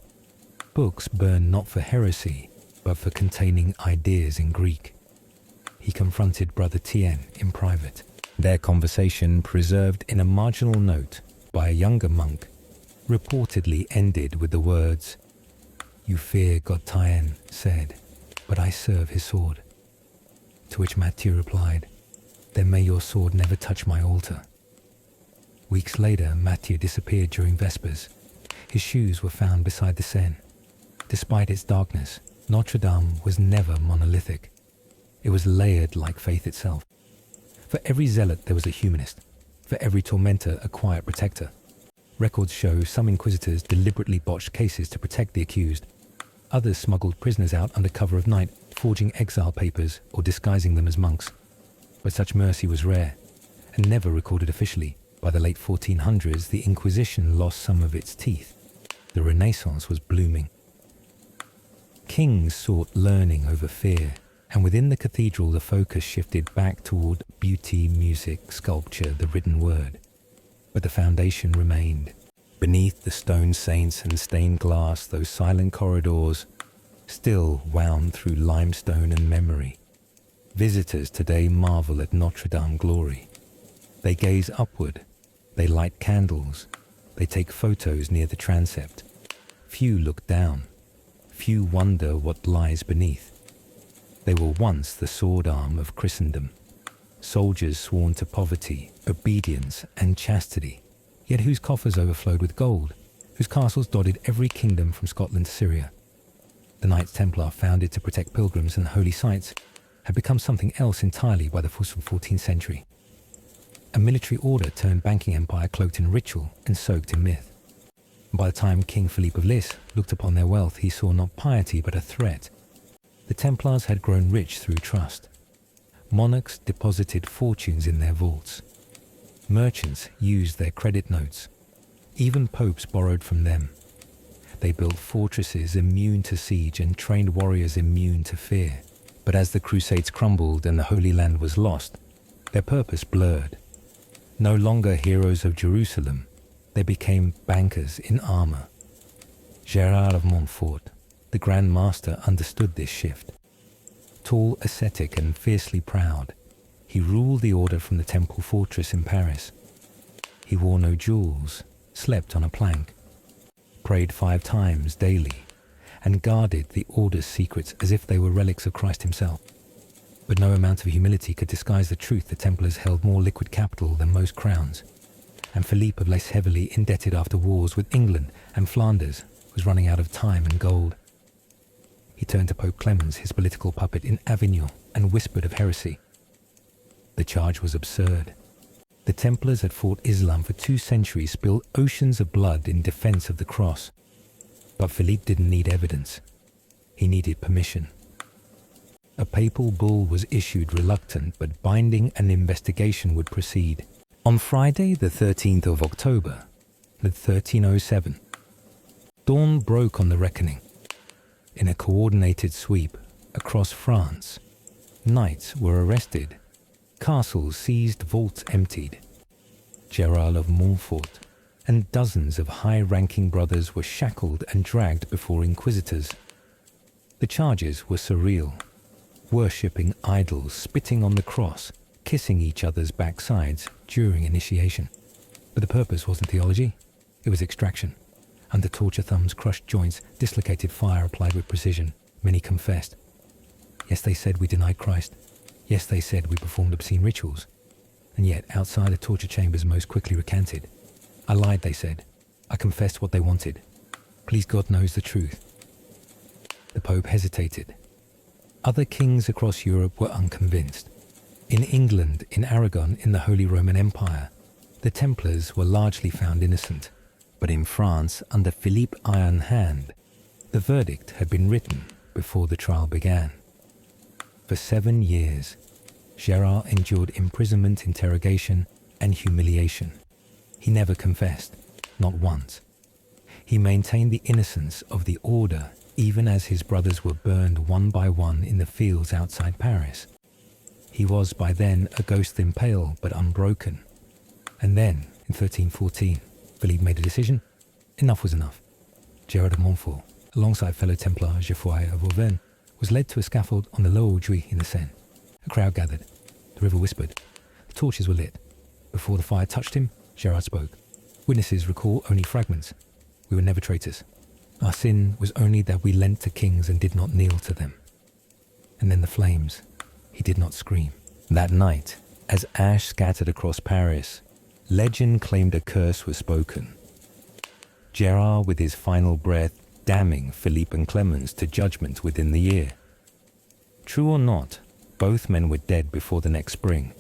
Speaker 1: books burned not for heresy, but for containing ideas in Greek. He confronted Brother Tien in private. Their conversation, preserved in a marginal note by a younger monk, reportedly ended with the words, "You fear God," Tien said, "but I serve his sword." To which Mathieu replied, "Then may your sword never touch my altar." Weeks later, Mathieu disappeared during Vespers. His shoes were found beside the Seine. Despite its darkness, Notre Dame was never monolithic. It was layered like faith itself. For every zealot there was a humanist. For every tormentor, a quiet protector. Records show some inquisitors deliberately botched cases to protect the accused. Others smuggled prisoners out under cover of night, forging exile papers or disguising them as monks. But such mercy was rare, and never recorded officially. By the late 1400s, the Inquisition lost some of its teeth. The Renaissance was blooming. Kings sought learning over fear, and within the cathedral the focus shifted back toward beauty, music, sculpture, the written word. But the foundation remained. Beneath the stone saints and stained glass, those silent corridors still wound through limestone and memory. Visitors today marvel at Notre Dame glory. They gaze upward, they light candles, They take photos near the transept. Few look down. Few wonder what lies beneath. They were once the sword arm of Christendom, soldiers sworn to poverty, obedience, and chastity, yet whose coffers overflowed with gold, whose castles dotted every kingdom from Scotland to Syria. The Knights Templar, founded to protect pilgrims and holy sites, had become something else entirely by the 14th century. A military order turned banking empire cloaked in ritual and soaked in myth. By the time King Philippe of Lis looked upon their wealth, he saw not piety but a threat. The Templars had grown rich through trust. Monarchs deposited fortunes in their vaults. Merchants used their credit notes. Even popes borrowed from them. They built fortresses immune to siege and trained warriors immune to fear. But as the Crusades crumbled and the Holy Land was lost, their purpose blurred. No longer heroes of Jerusalem, they became bankers in armor. Gerard of Montfort, the Grand Master, understood this shift. Tall, ascetic, and fiercely proud, he ruled the order from the temple fortress in Paris. He wore no jewels, slept on a plank, prayed 5 times daily, and guarded the order's secrets as if they were relics of Christ himself. But no amount of humility could disguise the truth the Templars held more liquid capital than most crowns, and Philippe of Lis, heavily indebted after wars with England and Flanders, was running out of time and gold. He turned to Pope Clemens, his political puppet in Avignon, and whispered of heresy. The charge was absurd. The Templars had fought Islam for 2 centuries, spilled oceans of blood in defense of the cross. But Philippe didn't need evidence. He needed permission. A papal bull was issued, reluctant but binding, and investigation would proceed. On Friday, the 13th of October, 1307, dawn broke on the reckoning. In a coordinated sweep across France, knights were arrested, castles seized, vaults emptied. Gerard of Montfort and dozens of high-ranking brothers were shackled and dragged before inquisitors. The charges were surreal: worshipping idols, spitting on the cross, kissing each other's backsides during initiation. But the purpose wasn't theology, it was extraction. Under torture thumbs, crushed joints, dislocated fire applied with precision, many confessed. Yes, they said we denied Christ. Yes, they said we performed obscene rituals. And yet, outside the torture chambers, most quickly recanted. I lied, they said. I confessed what they wanted. Please, God knows the truth. The Pope hesitated. Other kings across Europe were unconvinced. In England, in Aragon, in the Holy Roman Empire, the Templars were largely found innocent. But in France, under Philippe Iron Hand, the verdict had been written before the trial began. For 7 years, Gerard endured imprisonment, interrogation, and humiliation. He never confessed, not once. He maintained the innocence of the order, even as his brothers were burned one by one in the fields outside Paris. He was by then a ghost thin pale but unbroken. And then, in 1314, Philippe made a decision. Enough was enough. Gerard of Montfort, alongside fellow Templar Geoffroy of Auvergne, was led to a scaffold on the Lower Jouy in the Seine. A crowd gathered. The river whispered. The torches were lit. Before the fire touched him, Gerard spoke. Witnesses recall only fragments. We were never traitors. Our sin was only that we lent to kings and did not kneel to them. And then the flames. He did not scream. That night, as ash scattered across Paris, legend claimed a curse was spoken. Gerard, with his final breath, damning Philippe and Clemens to judgment within the year. True or not, both men were dead before the next spring.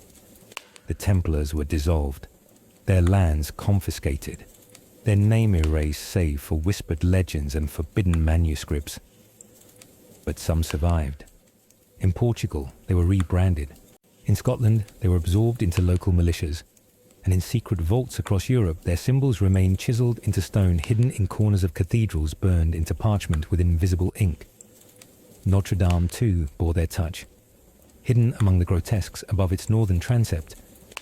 Speaker 1: The Templars were dissolved, their lands confiscated, their name erased save for whispered legends and forbidden manuscripts. But some survived. In Portugal, they were rebranded. In Scotland, they were absorbed into local militias. And in secret vaults across Europe, their symbols remained chiseled into stone, hidden in corners of cathedrals burned into parchment with invisible ink. Notre Dame, too, bore their touch. Hidden among the grotesques above its northern transept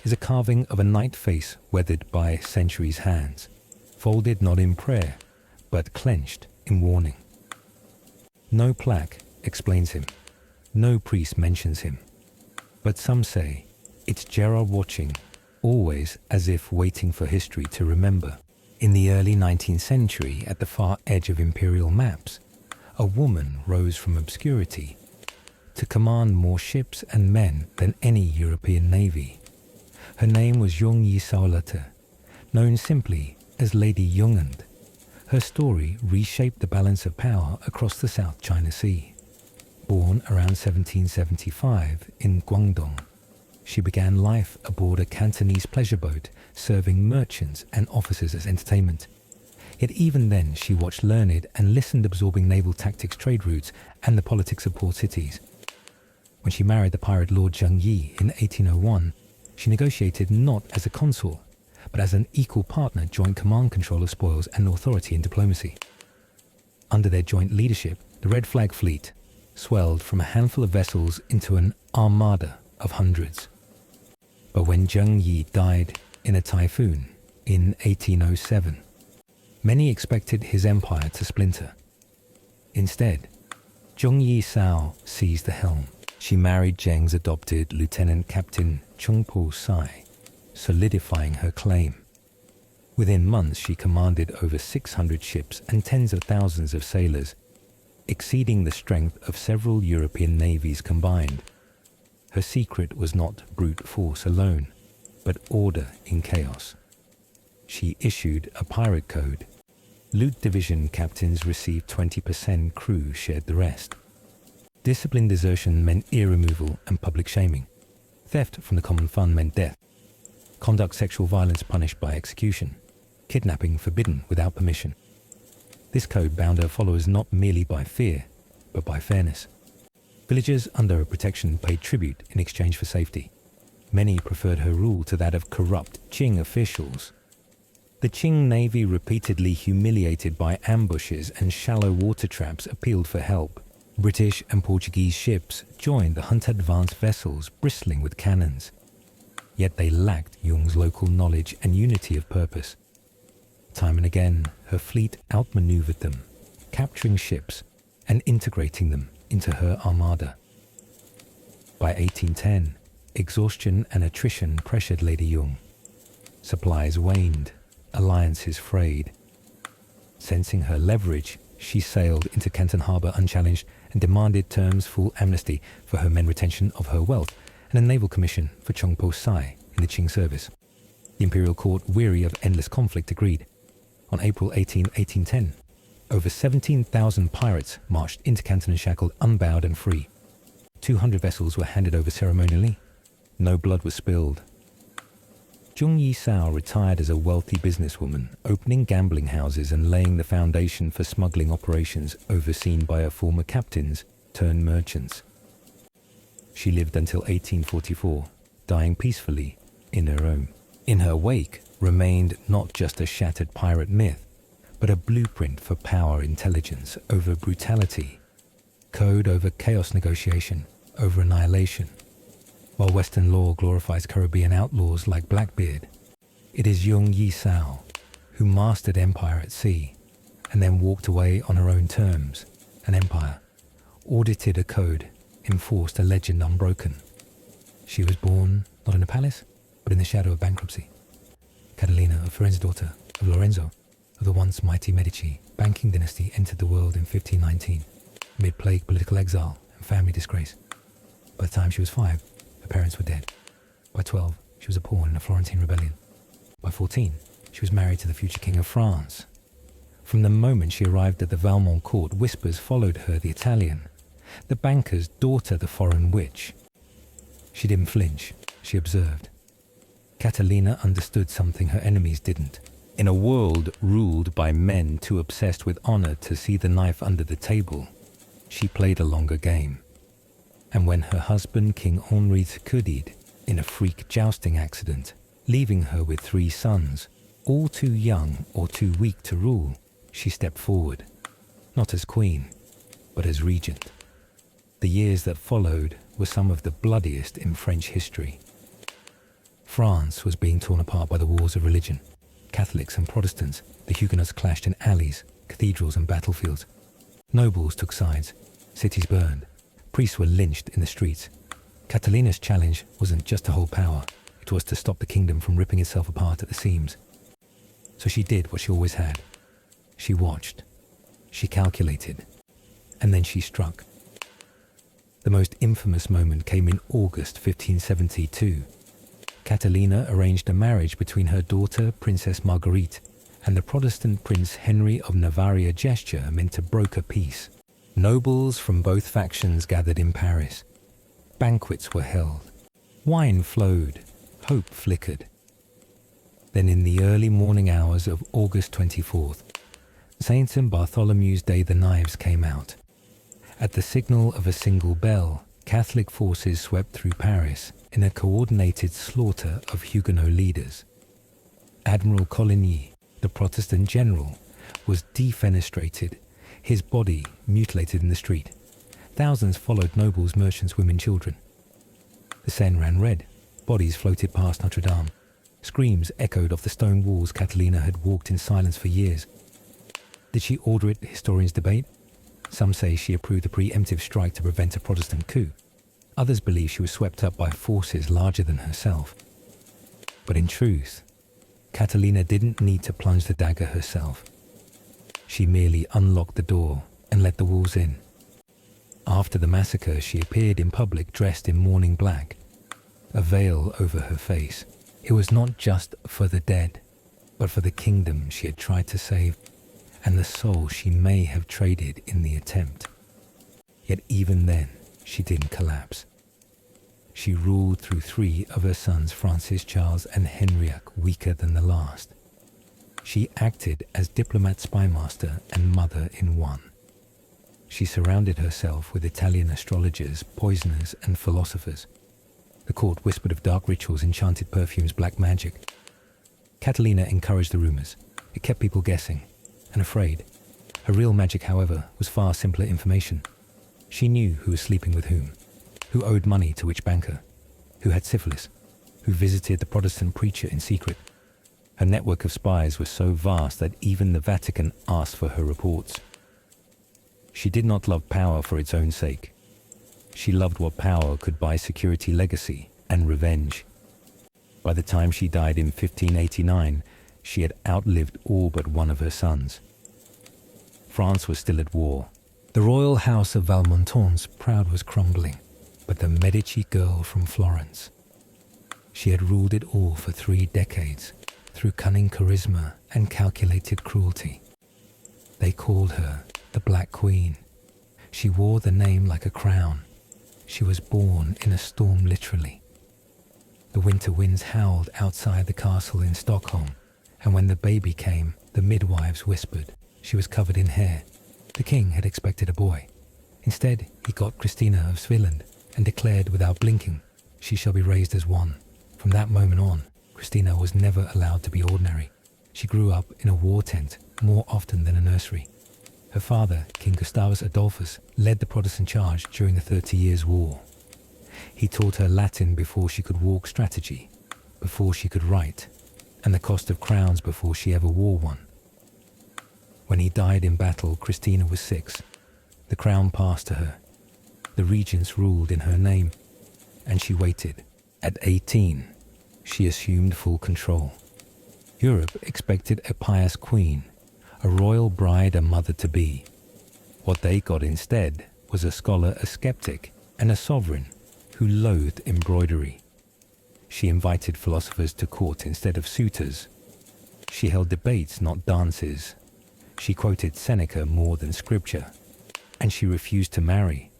Speaker 1: is a carving of a knight face weathered by centuries' hands, folded not in prayer, but clenched in warning. No plaque explains him. No priest mentions him. But some say it's Gerard watching, always as if waiting for history to remember. In the early 19th century, at the far edge of imperial maps, a woman rose from obscurity to command more ships and men than any European navy. Her name was Jung Yi Saolete, known simply as Lady Jungand. Her story reshaped the balance of power across the South China Sea. Born around 1775 in Guangdong, she began life aboard a Cantonese pleasure boat, serving merchants and officers as entertainment. Yet even then, she watched learned and listened absorbing naval tactics, trade routes, and the politics of port cities. When she married the pirate Lord Zheng Yi in 1801, she negotiated not as a consort, but as an equal partner, joint command control of spoils and authority in diplomacy. Under their joint leadership, the Red Flag Fleet swelled from a handful of vessels into an armada of hundreds. But when Zheng Yi died in a typhoon in 1807, many expected his empire to splinter. Instead, Zheng Yi Sao seized the helm. She married Zheng's adopted Lieutenant Captain Chung Po Sai, solidifying her claim. Within months, she commanded over 600 ships and tens of thousands of sailors, exceeding the strength of several European navies combined. Her secret was not brute force alone, but order in chaos. She issued a pirate code. Loot division captains received 20%, crew shared the rest. Disciplined desertion meant ear removal and public shaming. Theft from the common fund meant death. Conduct sexual violence punished by execution. Kidnapping forbidden without permission. This code bound her followers not merely by fear, but by fairness. Villagers under her protection paid tribute in exchange for safety. Many preferred her rule to that of corrupt Qing officials. The Qing Navy, repeatedly humiliated by ambushes and shallow water traps, appealed for help. British and Portuguese ships joined the hunter advanced vessels bristling with cannons. Yet they lacked Jung's local knowledge and unity of purpose. Time and again, her fleet outmaneuvered them, capturing ships and integrating them into her armada. By 1810, exhaustion and attrition pressured Lady Jung. Supplies waned, alliances frayed. Sensing her leverage, she sailed into Canton Harbour unchallenged and demanded terms full amnesty for her men, retention of her wealth, and a naval commission for Chung Po Sai in the Qing service. The imperial court, weary of endless conflict, agreed. On April 18, 1810, over 17,000 pirates marched into Canton and shackled, unbowed and free. 200 vessels were handed over ceremonially. No blood was spilled. Zheng Yi Sao retired as a wealthy businesswoman, opening gambling houses and laying the foundation for smuggling operations overseen by her former captains turned merchants. She lived until 1844, dying peacefully in her home. In her wake remained not just a shattered pirate myth, but a blueprint for power intelligence over brutality, code over chaos, negotiation over annihilation. While Western law glorifies Caribbean outlaws like Blackbeard, it is Jung Yi Sao who mastered empire at sea and then walked away on her own terms, an empire, audited a code, enforced a legend unbroken. She was born not in a palace, but in the shadow of bankruptcy. Catalina, a Firenze daughter of Lorenzo, of the once mighty Medici banking dynasty, entered the world in 1519, amid plague, political exile, and family disgrace. By the time she was 5, her parents were dead. By 12, she was a pawn in a Florentine rebellion. By 14, she was married to the future King of France. From the moment she arrived at the Valmont court, whispers followed her, the Italian, the banker's daughter, the foreign witch. She didn't flinch, she observed. Catalina understood something her enemies didn't. In a world ruled by men too obsessed with honor to see the knife under the table, she played a longer game. And when her husband, King Henri died in a freak jousting accident, leaving her with 3 sons, all too young or too weak to rule, she stepped forward, not as queen, but as regent. The years that followed were some of the bloodiest in French history. France was being torn apart by the wars of religion. Catholics and Protestants, the Huguenots clashed in alleys, cathedrals and battlefields. Nobles took sides, cities burned, priests were lynched in the streets. Catalina's challenge wasn't just to hold power, it was to stop the kingdom from ripping itself apart at the seams. So she did what she always had. She watched. She calculated. And then she struck. The most infamous moment came in August 1572. Catalina arranged a marriage between her daughter, Princess Marguerite, and the Protestant Prince Henry of Navarre, a gesture meant to broker peace. Nobles from both factions gathered in Paris. Banquets were held. Wine flowed. Hope flickered. Then in the early morning hours of August 24th, Saint and Bartholomew's Day, the knives came out. At the signal of a single bell, Catholic forces swept through Paris in a coordinated slaughter of Huguenot leaders. Admiral Coligny, the Protestant general, was defenestrated, his body mutilated in the street. Thousands followed nobles, merchants, women, children. The Seine ran red. Bodies floated past Notre Dame. Screams echoed off the stone walls Catalina had walked in silence for years. Did she order it? Historians debate. Some say she approved a preemptive strike to prevent a Protestant coup. Others believe she was swept up by forces larger than herself. But in truth, Catalina didn't need to plunge the dagger herself. She merely unlocked the door and let the wolves in. After the massacre, she appeared in public dressed in mourning black, a veil over her face. It was not just for the dead, but for the kingdom she had tried to save, and the soul she may have traded in the attempt. Yet even then, she didn't collapse. She ruled through 3 of her sons, Francis, Charles, and Henrique, weaker than the last. She acted as diplomat, spymaster, and mother in one. She surrounded herself with Italian astrologers, poisoners, and philosophers. The court whispered of dark rituals, enchanted perfumes, black magic. Catalina encouraged the rumors. It kept people guessing and afraid. Her real magic, however, was far simpler information. She knew who was sleeping with who owed money to which banker, who had syphilis, who visited the Protestant preacher in secret. Her network of spies was so vast that even the Vatican asked for her reports. She did not love power for its own sake. She loved what power could buy: security, legacy, and revenge. By the time she died in 1589, she had outlived all but one of her sons. France was still at war. The royal house of Valmontagn's proud was crumbling, but the Medici girl from Florence. She had ruled it all for 3 decades, through cunning charisma and calculated cruelty. They called her the Black Queen. She wore the name like a crown. She was born in a storm, literally. The winter winds howled outside the castle in Stockholm, and when the baby came, the midwives whispered she was covered in hair. The king had expected a boy. Instead, he got Christina of Sviland and declared without blinking, "She shall be raised as one." From that moment on, Christina was never allowed to be ordinary. She grew up in a war tent more often than a nursery. Her father, King Gustavus Adolphus, led the Protestant charge during the 30 Years' War. He taught her Latin before she could walk, strategy before she could write, and the cost of crowns before she ever wore one. When he died in battle, Christina was 6. The crown passed to her. The regents ruled in her name, and she waited. At 18, she assumed full control. Europe expected a pious queen, a royal bride, a mother-to-be. What they got instead was a scholar, a skeptic, and a sovereign who loathed embroidery. She invited philosophers to court instead of suitors. She held debates, not dances. She quoted Seneca more than scripture. And she refused to marry,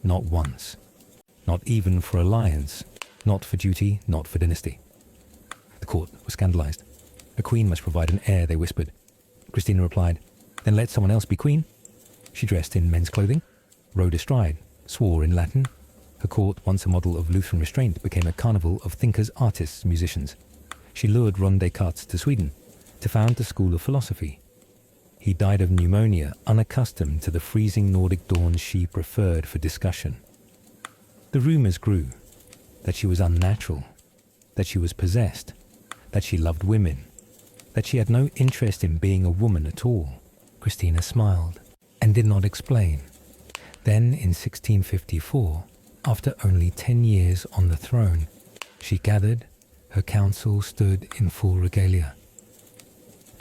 Speaker 1: not once. Not even for alliance, not for duty, not for dynasty. The court was scandalized. A queen must provide an heir, they whispered. Christina replied, "Then let someone else be queen." She dressed in men's clothing, rode astride, swore in Latin. Her court, once a model of Lutheran restraint, became a carnival of thinkers, artists, musicians. She lured Ron Descartes to Sweden to found the school of philosophy. He died of pneumonia, unaccustomed to the freezing Nordic dawns she preferred for discussion. The rumors grew that she was unnatural, that she was possessed, that she loved women, that she had no interest in being a woman at all. Christina smiled and did not explain. Then in 1654, after only 10 years on the throne, she gathered, her council stood in full regalia.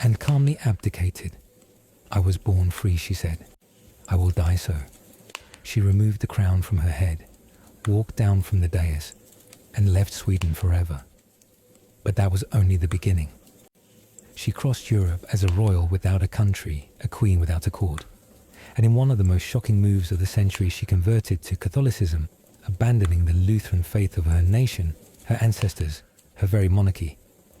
Speaker 1: and calmly abdicated. "I was born free," she said. "I will die so." She removed the crown from her head, walked down from the dais, and left Sweden forever. But that was only the beginning. She crossed Europe as a royal without a country, a queen without a court. And in one of the most shocking moves of the century, she converted to Catholicism, abandoning the Lutheran faith of her nation, her ancestors, her very monarchy.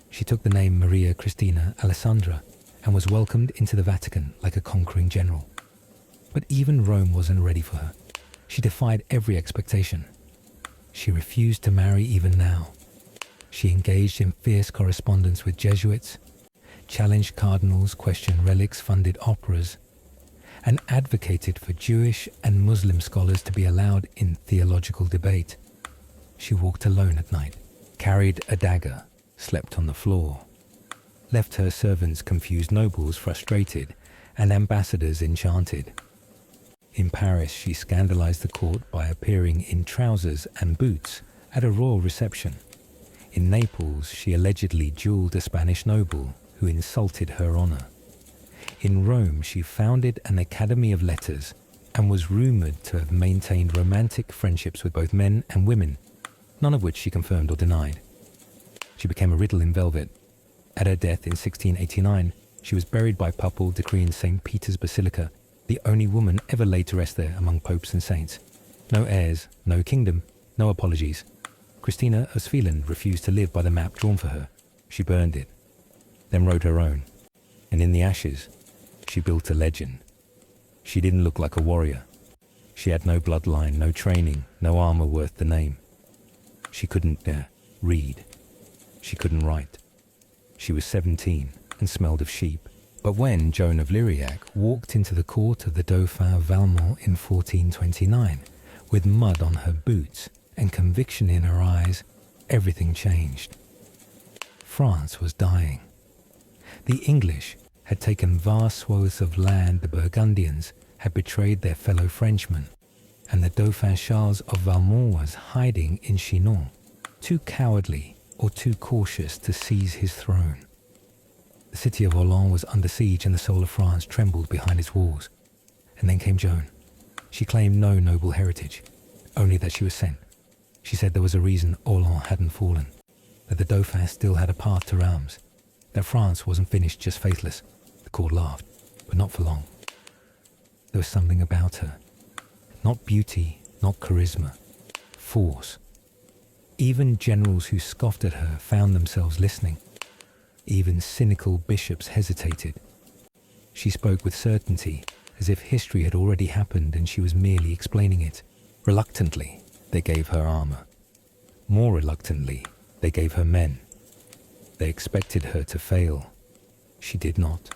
Speaker 1: She took the name Maria Christina Alessandra and was welcomed into the Vatican like a conquering general. But even Rome wasn't ready for her. She defied every expectation. She refused to marry even now. She engaged in fierce correspondence with Jesuits, challenged cardinals, questioned relics, funded operas, and advocated for Jewish and Muslim scholars to be allowed in theological debate. She walked alone at night, carried a dagger, slept on the floor, left her servants confused, nobles frustrated, and ambassadors enchanted. In Paris, she scandalized the court by appearing in trousers and boots at a royal reception. In Naples, she allegedly duelled a Spanish noble who insulted her honor. In Rome, she founded an Academy of Letters and was rumored to have maintained romantic friendships with both men and women, none of which she confirmed or denied. She became a riddle in velvet. At her death in 1689, she was buried by papal decree in St. Peter's Basilica, the only woman ever laid to rest there among popes and saints. No heirs, no kingdom, no apologies. Christina of Svealand refused to live by the map drawn for her. She burned it, then wrote her own. And in the ashes, she built a legend. She didn't look like a warrior. She had no bloodline, no training, no armor worth the name. She couldn't read. She couldn't write. She was 17 and smelled of sheep. But when Joan of Lyriac walked into the court of the Dauphin Valmont in 1429, with mud on her boots and conviction in her eyes, everything changed. France was dying. The English had taken vast swathes of land. The Burgundians had betrayed their fellow Frenchmen, and the Dauphin Charles of Valmont was hiding in Chinon, too cowardly or too cautious to seize his throne. The city of Orléans was under siege and the soul of France trembled behind its walls. And then came Joan. She claimed no noble heritage, only that she was sent. She said there was a reason Orléans hadn't fallen, that the Dauphin still had a path to realms, that France wasn't finished, just faithless. The court laughed, but not for long. There was something about her. Not beauty, not charisma, force. Even generals who scoffed at her found themselves listening. Even cynical bishops hesitated. She spoke with certainty, as if history had already happened and she was merely explaining it. Reluctantly, they gave her armor. More reluctantly, they gave her men. They expected her to fail. She did not.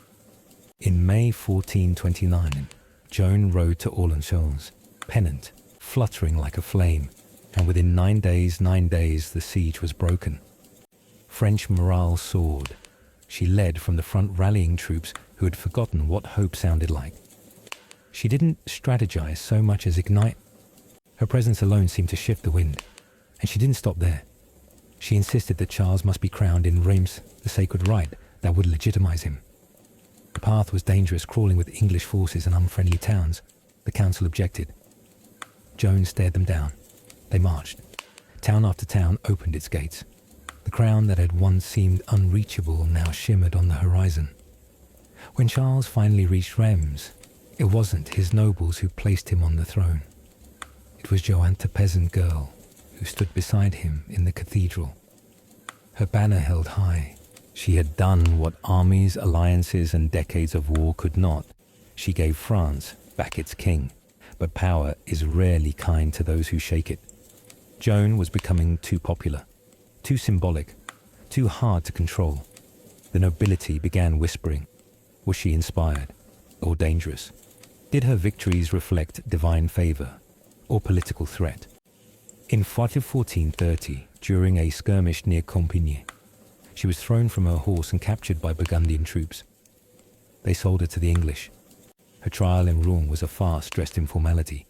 Speaker 1: In May 1429, Joan rode to Orleans, pennant, fluttering like a flame, and within 9 days, the siege was broken. French morale soared. She led from the front, rallying troops who had forgotten what hope sounded like. She didn't strategize so much as ignite. Her presence alone seemed to shift the wind, and she didn't stop there. She insisted that Charles must be crowned in Reims, the sacred rite that would legitimize him. The path was dangerous, crawling with English forces and unfriendly towns. The council objected. Joan stared them down. They marched. Town after town opened its gates. The crown that had once seemed unreachable now shimmered on the horizon. When Charles finally reached Reims, it wasn't his nobles who placed him on the throne. It was Joan, the peasant girl, who stood beside him in the cathedral. Her banner held high. She had done what armies, alliances, and decades of war could not. She gave France back its king, but power is rarely kind to those who shake it. Joan was becoming too popular, too symbolic, too hard to control. The nobility began whispering. Was she inspired or dangerous? Did her victories reflect divine favor or political threat? In 1430, during a skirmish near Compiègne, she was thrown from her horse and captured by Burgundian troops. They sold her to the English. Her trial in Rouen was a farce dressed in formality.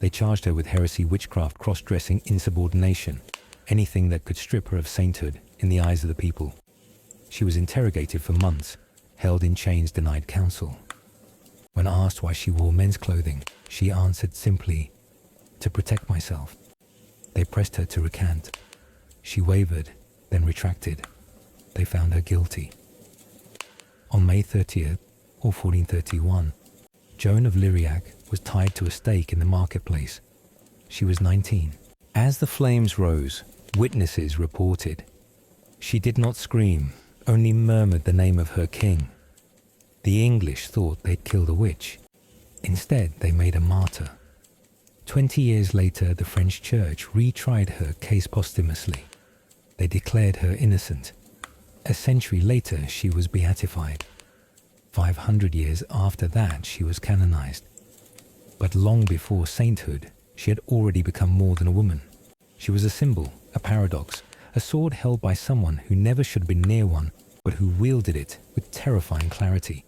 Speaker 1: They charged her with heresy, witchcraft, cross-dressing, insubordination, anything that could strip her of sainthood in the eyes of the people. She was interrogated for months, held in chains, denied counsel. When asked why she wore men's clothing, she answered simply, "To protect myself." They pressed her to recant. She wavered, then retracted. They found her guilty. On May 30th, or 1431, Joan of Lyriac was tied to a stake in the marketplace. She was 19. As the flames rose, witnesses reported. She did not scream, only murmured the name of her king. The English thought they'd killed a witch. Instead, they made a martyr. 20 years later, the French church retried her case posthumously. They declared her innocent. A century later, she was beatified. 500 years after that, she was canonized. But long before sainthood, she had already become more than a woman. She was a symbol, a paradox, a sword held by someone who never should have been near one, but who wielded it with terrifying clarity.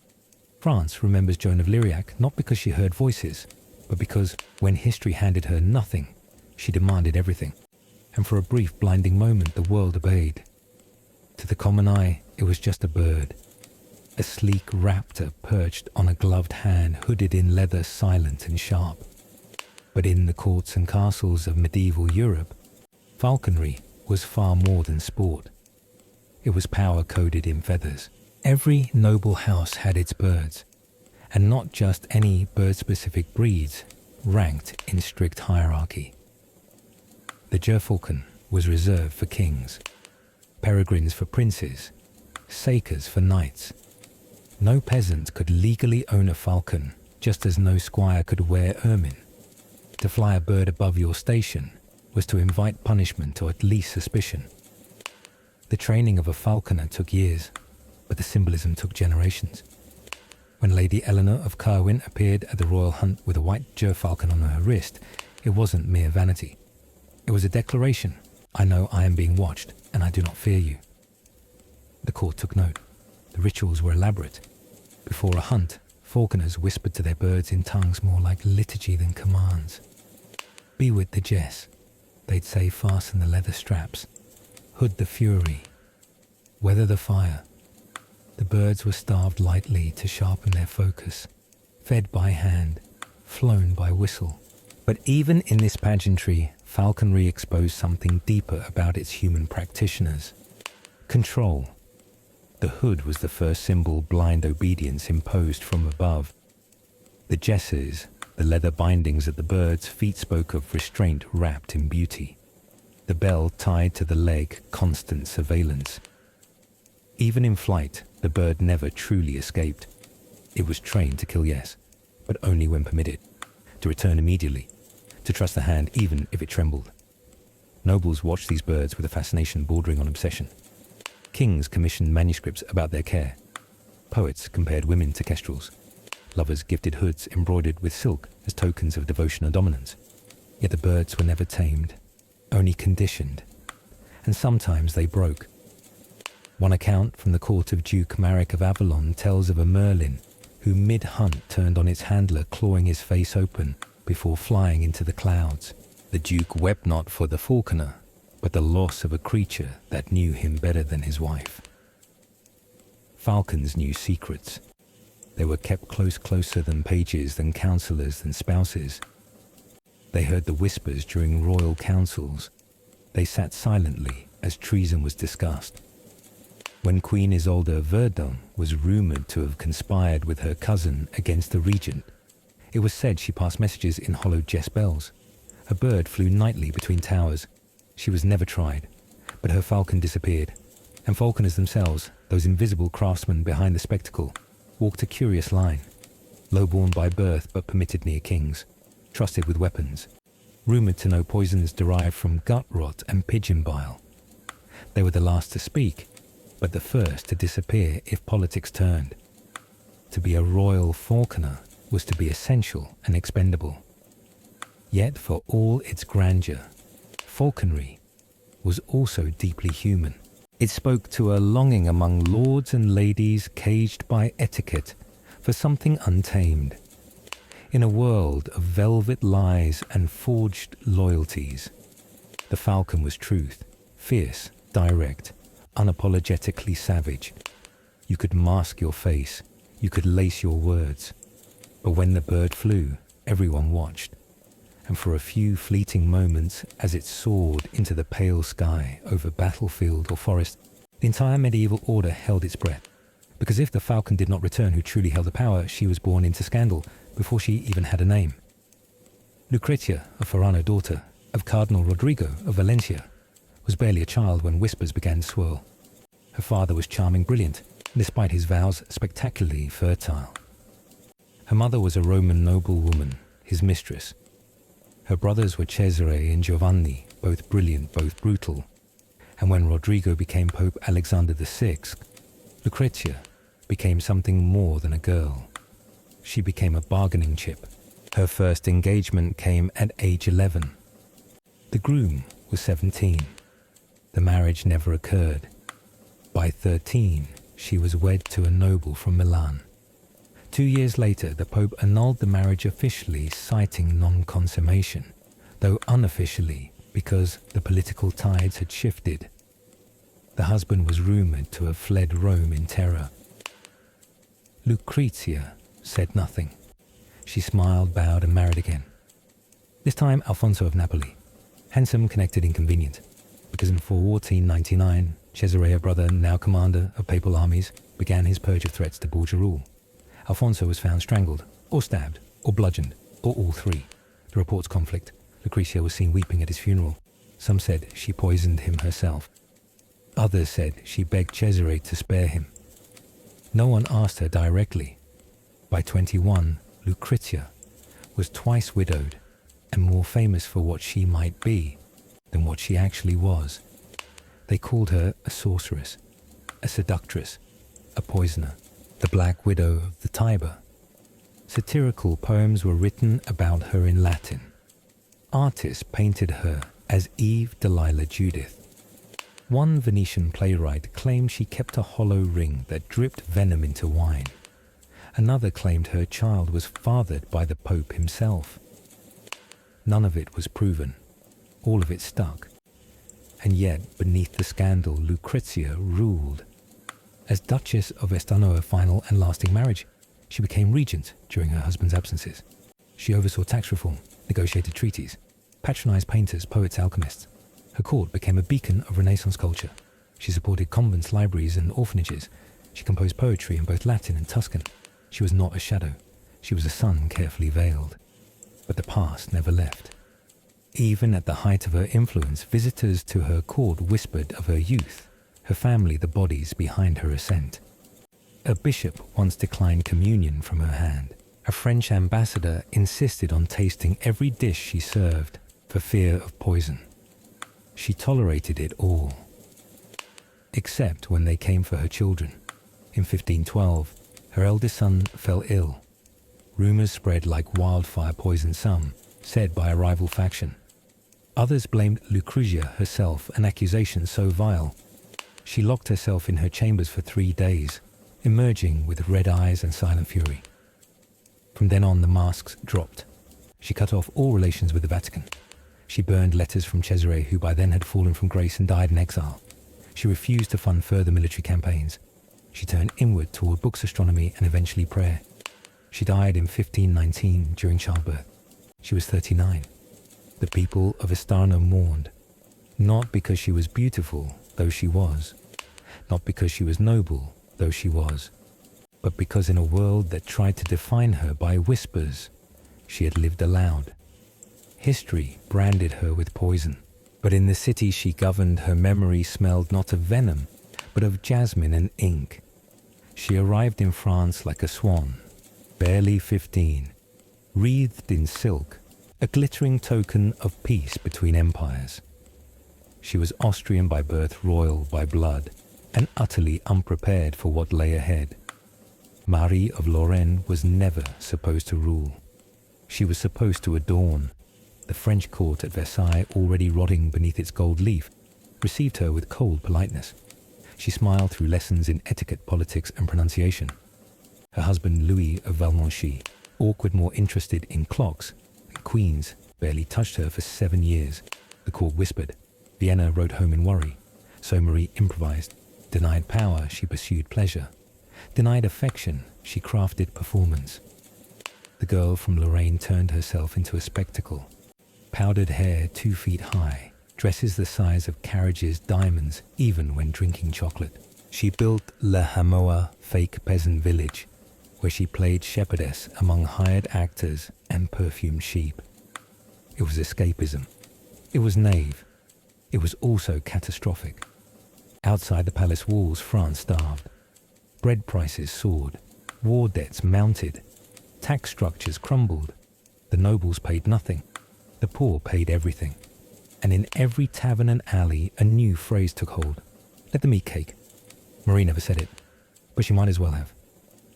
Speaker 1: France remembers Joan of Lyriac not because she heard voices, but because when history handed her nothing, she demanded everything. And for a brief, blinding moment, the world obeyed. To the common eye, it was just a bird. A sleek raptor perched on a gloved hand, hooded in leather, silent and sharp. But in the courts and castles of medieval Europe, falconry was far more than sport. It was power coded in feathers. Every noble house had its birds, and not just any bird-specific breeds, ranked in strict hierarchy. The gerfalcon was reserved for kings, peregrines for princes, sakers for knights. No peasant could legally own a falcon, just as no squire could wear ermine. To fly a bird above your station was to invite punishment or at least suspicion. The training of a falconer took years, but the symbolism took generations. When Lady Eleanor of Carwin appeared at the royal hunt with a white gerfalcon on her wrist, it wasn't mere vanity. It was a declaration: "I know I am being watched, and I do not fear you." The court took note. The rituals were elaborate. Before a hunt, falconers whispered to their birds in tongues more like liturgy than commands. "Be with the Jess," they'd say, "fasten the leather straps. Hood the fury. Weather the fire." The birds were starved lightly to sharpen their focus, fed by hand, flown by whistle. But even in this pageantry, falconry exposed something deeper about its human practitioners. Control. The hood was the first symbol blind obedience imposed from above. The jesses, the leather bindings at the bird's feet, spoke of restraint wrapped in beauty. The bell tied to the leg, constant surveillance. Even in flight, the bird never truly escaped. It was trained to kill yes, but only when permitted, to return immediately, to trust the hand even if it trembled. Nobles watched these birds with a fascination bordering on obsession. Kings commissioned manuscripts about their care. Poets compared women to kestrels. Lovers gifted hoods embroidered with silk as tokens of devotion or dominance. Yet the birds were never tamed, only conditioned, and sometimes they broke. One account from the court of Duke Maric of Avalon tells of a merlin who mid-hunt turned on its handler, clawing his face open before flying into the clouds. The duke wept not for the falconer, but the loss of a creature that knew him better than his wife. Falcons knew secrets. They were kept closer than pages, than counselors, than spouses. They heard the whispers during royal councils. They sat silently as treason was discussed. When Queen Isolde of Verdun was rumoured to have conspired with her cousin against the regent, it was said she passed messages in hollow jess bells. A bird flew nightly between towers. She was never tried, but her falcon disappeared, and falconers themselves, those invisible craftsmen behind the spectacle, walked a curious line, low-born by birth but permitted near kings, trusted with weapons, rumoured to know poisons derived from gut rot and pigeon bile. They were the last to speak, but the first to disappear if politics turned. To be a royal falconer was to be essential and expendable. Yet for all its grandeur, falconry was also deeply human. It spoke to a longing among lords and ladies caged by etiquette for something untamed. In a world of velvet lies and forged loyalties, the falcon was truth, fierce, direct, unapologetically savage. You could mask your face. You could lace your words. But when the bird flew, everyone watched. And for a few fleeting moments, as it soared into the pale sky over battlefield or forest, the entire medieval order held its breath. Because if the falcon did not return who truly held the power, she was born into scandal before she even had a name. Lucretia, a Ferrano daughter of Cardinal Rodrigo of Valencia, was barely a child when whispers began to swirl. Her father was charming, brilliant, and despite his vows, spectacularly fertile. Her mother was a Roman noblewoman, his mistress. Her brothers were Cesare and Giovanni, both brilliant, both brutal. And when Rodrigo became Pope Alexander VI, Lucretia became something more than a girl. She became a bargaining chip. Her first engagement came at age 11. The groom was 17. The marriage never occurred. By 13, she was wed to a noble from Milan. 2 years later, the Pope annulled the marriage officially, citing non-consummation, though unofficially because the political tides had shifted. The husband was rumoured to have fled Rome in terror. Lucrezia said nothing. She smiled, bowed, and married again. This time, Alfonso of Napoli. Handsome, connected, inconvenient. Because in 1499, Cesare, her brother, now commander of papal armies, began his purge of threats to Borgia rule. Alfonso was found strangled, or stabbed, or bludgeoned, or all three. The reports conflict. Lucrezia was seen weeping at his funeral. Some said she poisoned him herself. Others said she begged Cesare to spare him. No one asked her directly. By 21, Lucrezia was twice widowed and more famous for what she might be than what she actually was. They called her a sorceress, a seductress, a poisoner, the Black Widow of the Tiber. Satirical poems were written about her in Latin. Artists painted her as Eve, Delilah, Judith. One Venetian playwright claimed she kept a hollow ring that dripped venom into wine. Another claimed her child was fathered by the Pope himself. None of it was proven. All of it stuck. And yet, beneath the scandal, Lucrezia ruled. As Duchess of Estano, a final and lasting marriage, she became regent during her husband's absences. She oversaw tax reform, negotiated treaties, patronized painters, poets, alchemists. Her court became a beacon of Renaissance culture. She supported convents, libraries, and orphanages. She composed poetry in both Latin and Tuscan. She was not a shadow. She was a sun carefully veiled. But the past never left. Even at the height of her influence, visitors to her court whispered of her youth, her family the bodies behind her ascent. A bishop once declined communion from her hand. A French ambassador insisted on tasting every dish she served for fear of poison. She tolerated it all, except when they came for her children. In 1512, her eldest son fell ill. Rumors spread like wildfire poisoned some, said by a rival faction. Others blamed Lucrezia herself, an accusation so vile. She locked herself in her chambers for 3 days, emerging with red eyes and silent fury. From then on, the masks dropped. She cut off all relations with the Vatican. She burned letters from Cesare, who by then had fallen from grace and died in exile. She refused to fund further military campaigns. She turned inward toward books, astronomy, and eventually prayer. She died in 1519 during childbirth. She was 39. The people of Estano mourned, not because she was beautiful, though she was, not because she was noble, though she was, but because in a world that tried to define her by whispers, she had lived aloud. History branded her with poison, but in the city she governed, her memory smelled not of venom, but of jasmine and ink. She arrived in France like a swan, barely 15, wreathed in silk, a glittering token of peace between empires. She was Austrian by birth, royal by blood, and utterly unprepared for what lay ahead. Marie of Lorraine was never supposed to rule. She was supposed to adorn. The French court at Versailles, already rotting beneath its gold leaf, received her with cold politeness. She smiled through lessons in etiquette, politics, and pronunciation. Her husband, Louis of Valmonchy, awkward, more interested in clocks than queens, barely touched her for 7 years. The court whispered. Vienna rode home in worry. So Marie improvised. Denied power, she pursued pleasure. Denied affection, she crafted performance. The girl from Lorraine turned herself into a spectacle. Powdered hair 2 feet high, dresses the size of carriages, diamonds, even when drinking chocolate. She built La Hamoa fake peasant village, where she played shepherdess among hired actors and perfumed sheep. It was escapism. It was naive. It was also catastrophic. Outside the palace walls, France starved. Bread prices soared. War debts mounted. Tax structures crumbled. The nobles paid nothing. The poor paid everything. And in every tavern and alley, a new phrase took hold. Let them eat cake. Marie never said it, but she might as well have.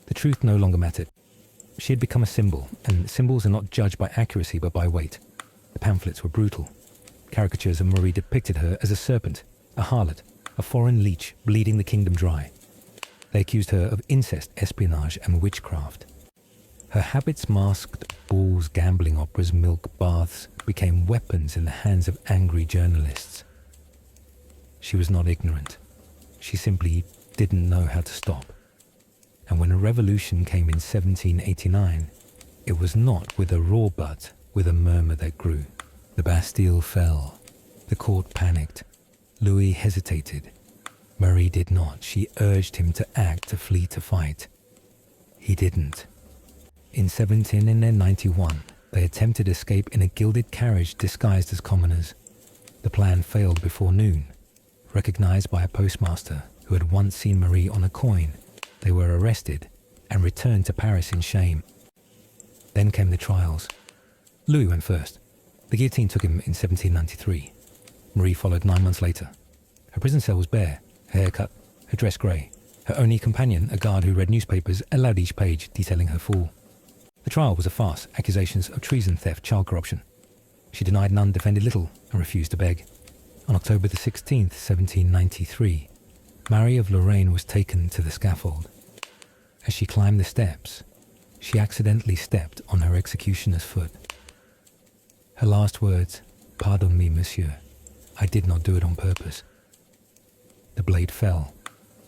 Speaker 1: The truth no longer mattered. She had become a symbol, and symbols are not judged by accuracy but by weight. The pamphlets were brutal. Caricatures of Marie depicted her as a serpent, a harlot, a foreign leech bleeding the kingdom dry. They accused her of incest, espionage, and witchcraft. Her habits masked balls, gambling operas, milk baths, became weapons in the hands of angry journalists. She was not ignorant. She simply didn't know how to stop. And when a revolution came in 1789, it was not with a roar but with a murmur that grew. The Bastille fell. The court panicked. Louis hesitated. Marie did not. She urged him to act, to flee, to fight. He didn't. In 1791, they attempted escape in a gilded carriage disguised as commoners. The plan failed before noon. Recognized by a postmaster who had once seen Marie on a coin, they were arrested and returned to Paris in shame. Then came the trials. Louis went first. The guillotine took him in 1793. Marie followed 9 months later. Her prison cell was bare, her hair cut, her dress grey. Her only companion, a guard who read newspapers, allowed each page detailing her fall. The trial was a farce, accusations of treason, theft, child corruption. She denied none, defended little, and refused to beg. On October the 16th, 1793, Marie of Lorraine was taken to the scaffold. As she climbed the steps, she accidentally stepped on her executioner's foot. Her last words, "Pardon me, monsieur. I did not do it on purpose." The blade fell.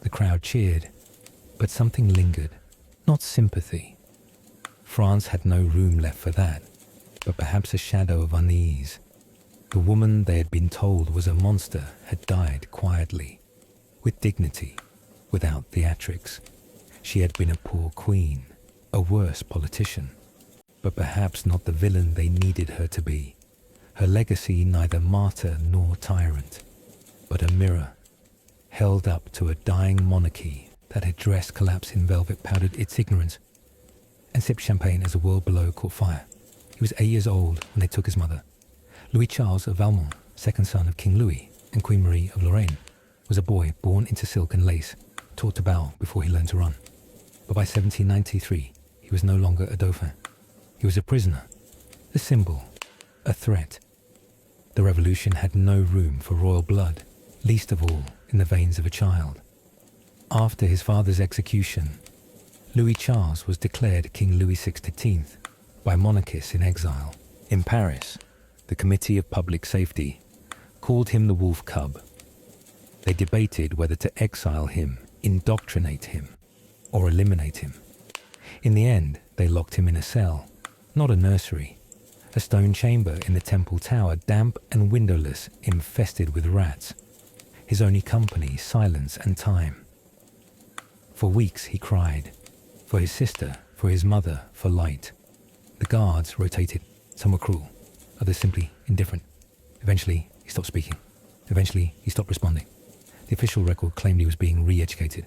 Speaker 1: The crowd cheered, but something lingered, not sympathy. France had no room left for that, but perhaps a shadow of unease. The woman they had been told was a monster had died quietly, with dignity, without theatrics. She had been a poor queen, a worse politician, but perhaps not the villain they needed her to be. Her legacy neither martyr nor tyrant, but a mirror, held up to a dying monarchy that had dressed collapse in velvet, powdered its ignorance, and sipped champagne as the world below caught fire. He was 8 years old when they took his mother. Louis Charles of Valmont, second son of King Louis and Queen Marie of Lorraine, was a boy born into silk and lace, taught to bow before he learned to run. But by 1793, he was no longer a dauphin. He was a prisoner, a symbol, a threat. The revolution had no room for royal blood, least of all in the veins of a child. After his father's execution, Louis Charles was declared King Louis XVI by monarchists in exile. In Paris, the Committee of Public Safety called him the wolf cub. They debated whether to exile him, indoctrinate him, or eliminate him. In the end, they locked him in a cell, not a nursery, a stone chamber in the Temple Tower, damp and windowless, infested with rats. His only company, silence and time. For weeks he cried, for his sister, for his mother, for light. The guards rotated. Some were cruel, others simply indifferent. Eventually, he stopped speaking. Eventually, he stopped responding. The official record claimed he was being re-educated.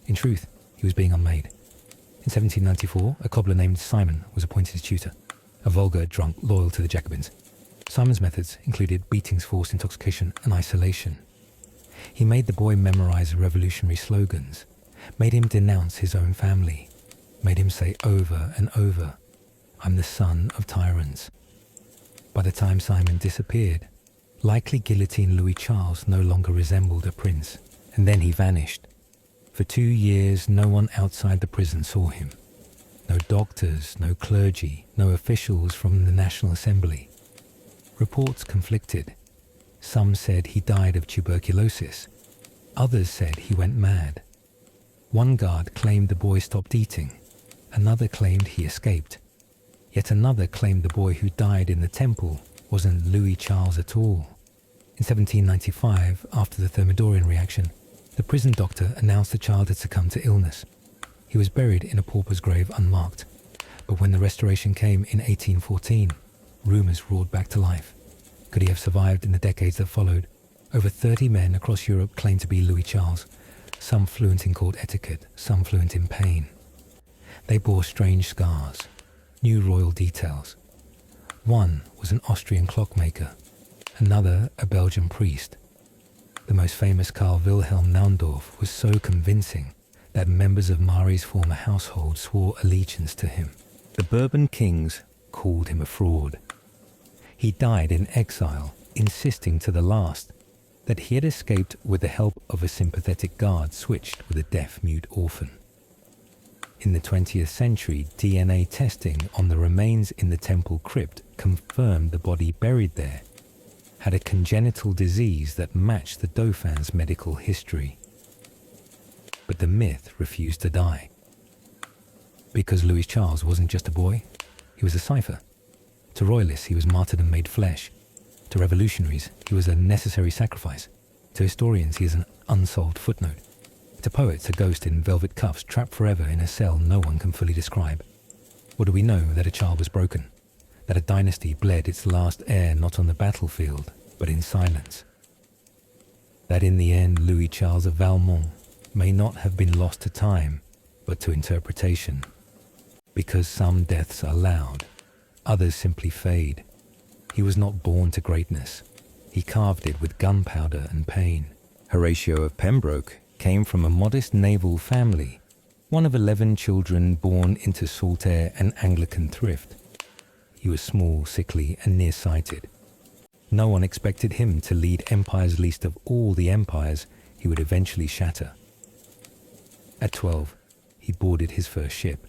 Speaker 1: In truth, he was being unmade. In 1794, a cobbler named Simon was appointed his tutor, a vulgar drunk loyal to the Jacobins. Simon's methods included beatings, forced intoxication, and isolation. He made the boy memorize revolutionary slogans, made him denounce his own family, made him say over and over, "I'm the son of tyrants." By the time Simon disappeared, likely guillotine Louis Charles no longer resembled a prince, and then he vanished. For 2 years, no one outside the prison saw him. No doctors, no clergy, no officials from the National Assembly. Reports conflicted. Some said he died of tuberculosis. Others said he went mad. One guard claimed the boy stopped eating. Another claimed he escaped. Yet another claimed the boy who died in the temple wasn't Louis Charles at all. In 1795, after the Thermidorian reaction, the prison doctor announced the child had succumbed to illness. He was buried in a pauper's grave unmarked. But when the Restoration came in 1814, rumours roared back to life. Could he have survived in the decades that followed? Over 30 men across Europe claimed to be Louis Charles, some fluent in court etiquette, some fluent in pain. They bore strange scars, new royal details. One was an Austrian clockmaker, another a Belgian priest. The most famous Karl Wilhelm Naundorf was so convincing that members of Mari's former household swore allegiance to him. The Bourbon kings called him a fraud. He died in exile, insisting to the last that he had escaped with the help of a sympathetic guard switched with a deaf-mute orphan. In the 20th century, DNA testing on the remains in the temple crypt confirmed the body buried there had a congenital disease that matched the Dauphin's medical history. But the myth refused to die. Because Louis Charles wasn't just a boy, he was a cipher. To royalists, he was martyrdom made flesh. To revolutionaries, he was a necessary sacrifice. To historians, he is an unsolved footnote. To poets, a ghost in velvet cuffs trapped forever in a cell no one can fully describe. Or do we know that a child was broken? That a dynasty bled its last heir not on the battlefield, but in silence? That in the end, Louis Charles of Valmont may not have been lost to time, but to interpretation. Because some deaths are loud, others simply fade. He was not born to greatness. He carved it with gunpowder and pain. Horatio of Pembroke came from a modest naval family, one of 11 children born into Saltaire and Anglican thrift. He was small, sickly, and nearsighted. No one expected him to lead empires, least of all the empires he would eventually shatter. At 12, he boarded his first ship.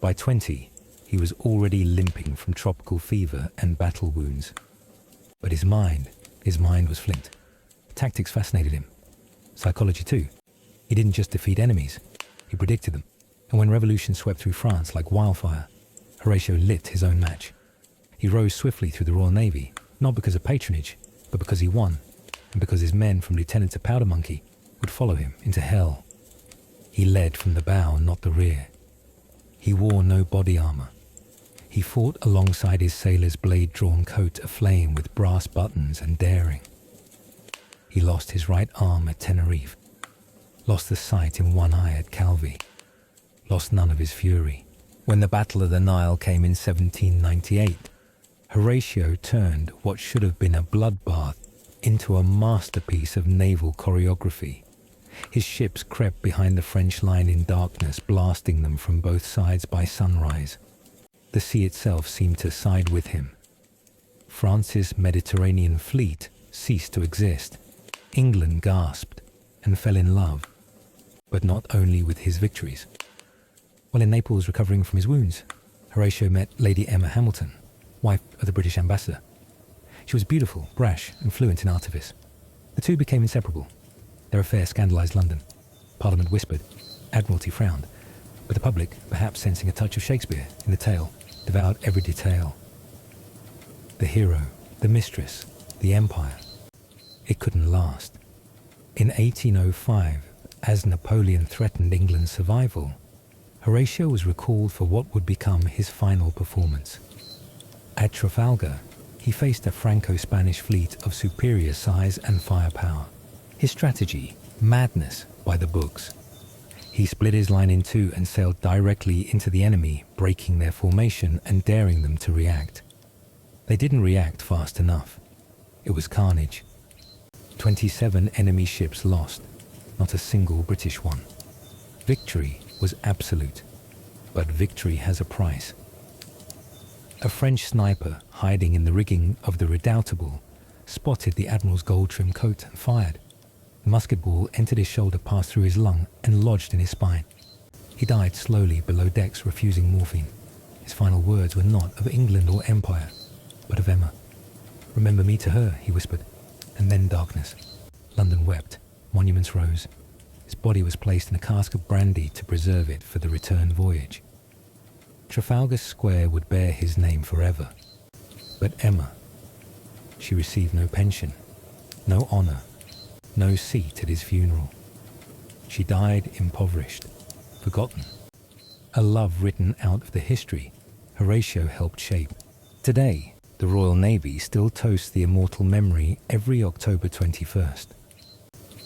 Speaker 1: By 20, he was already limping from tropical fever and battle wounds. But his mind was flint. Tactics fascinated him. Psychology too. He didn't just defeat enemies, he predicted them. And when revolution swept through France like wildfire, Horatio lit his own match. He rose swiftly through the Royal Navy, not because of patronage, but because he won, and because his men from lieutenant to powder monkey would follow him into hell. He led from the bow, not the rear. He wore no body armor. He fought alongside his sailor's blade-drawn coat aflame with brass buttons and daring. He lost his right arm at Tenerife, lost the sight in one eye at Calvi, lost none of his fury. When the Battle of the Nile came in 1798, Horatio turned what should have been a bloodbath into a masterpiece of naval choreography. His ships crept behind the French line in darkness, blasting them from both sides by sunrise. The sea itself seemed to side with him. France's Mediterranean fleet ceased to exist. England gasped and fell in love, but not only with his victories. While in Naples recovering from his wounds, Horatio met Lady Emma Hamilton, wife of the British ambassador. She was beautiful, brash, and fluent in artifice. The two became inseparable. Their affair scandalized London. Parliament whispered, Admiralty frowned, but the public, perhaps sensing a touch of Shakespeare in the tale, devoured every detail. The hero, the mistress, the empire. It couldn't last. In 1805, as Napoleon threatened England's survival, Horatio was recalled for what would become his final performance. At Trafalgar, he faced a Franco-Spanish fleet of superior size and firepower. His strategy, madness by the books. He split his line in two and sailed directly into the enemy, breaking their formation and daring them to react. They didn't react fast enough. It was carnage. 27 enemy ships lost, not a single British one. Victory was absolute, but victory has a price. A French sniper hiding in the rigging of the Redoubtable spotted the Admiral's gold-trimmed coat and fired. The musket ball entered his shoulder, passed through his lung, and lodged in his spine. He died slowly below decks, refusing morphine. His final words were not of England or empire, but of Emma. "Remember me to her," he whispered. And then darkness. London wept. Monuments rose. His body was placed in a cask of brandy to preserve it for the return voyage. Trafalgar Square would bear his name forever. But Emma, she received no pension, no honour, no seat at his funeral. She died impoverished, forgotten. A love written out of the history Horatio helped shape. Today, the Royal Navy still toasts the immortal memory every October 21st.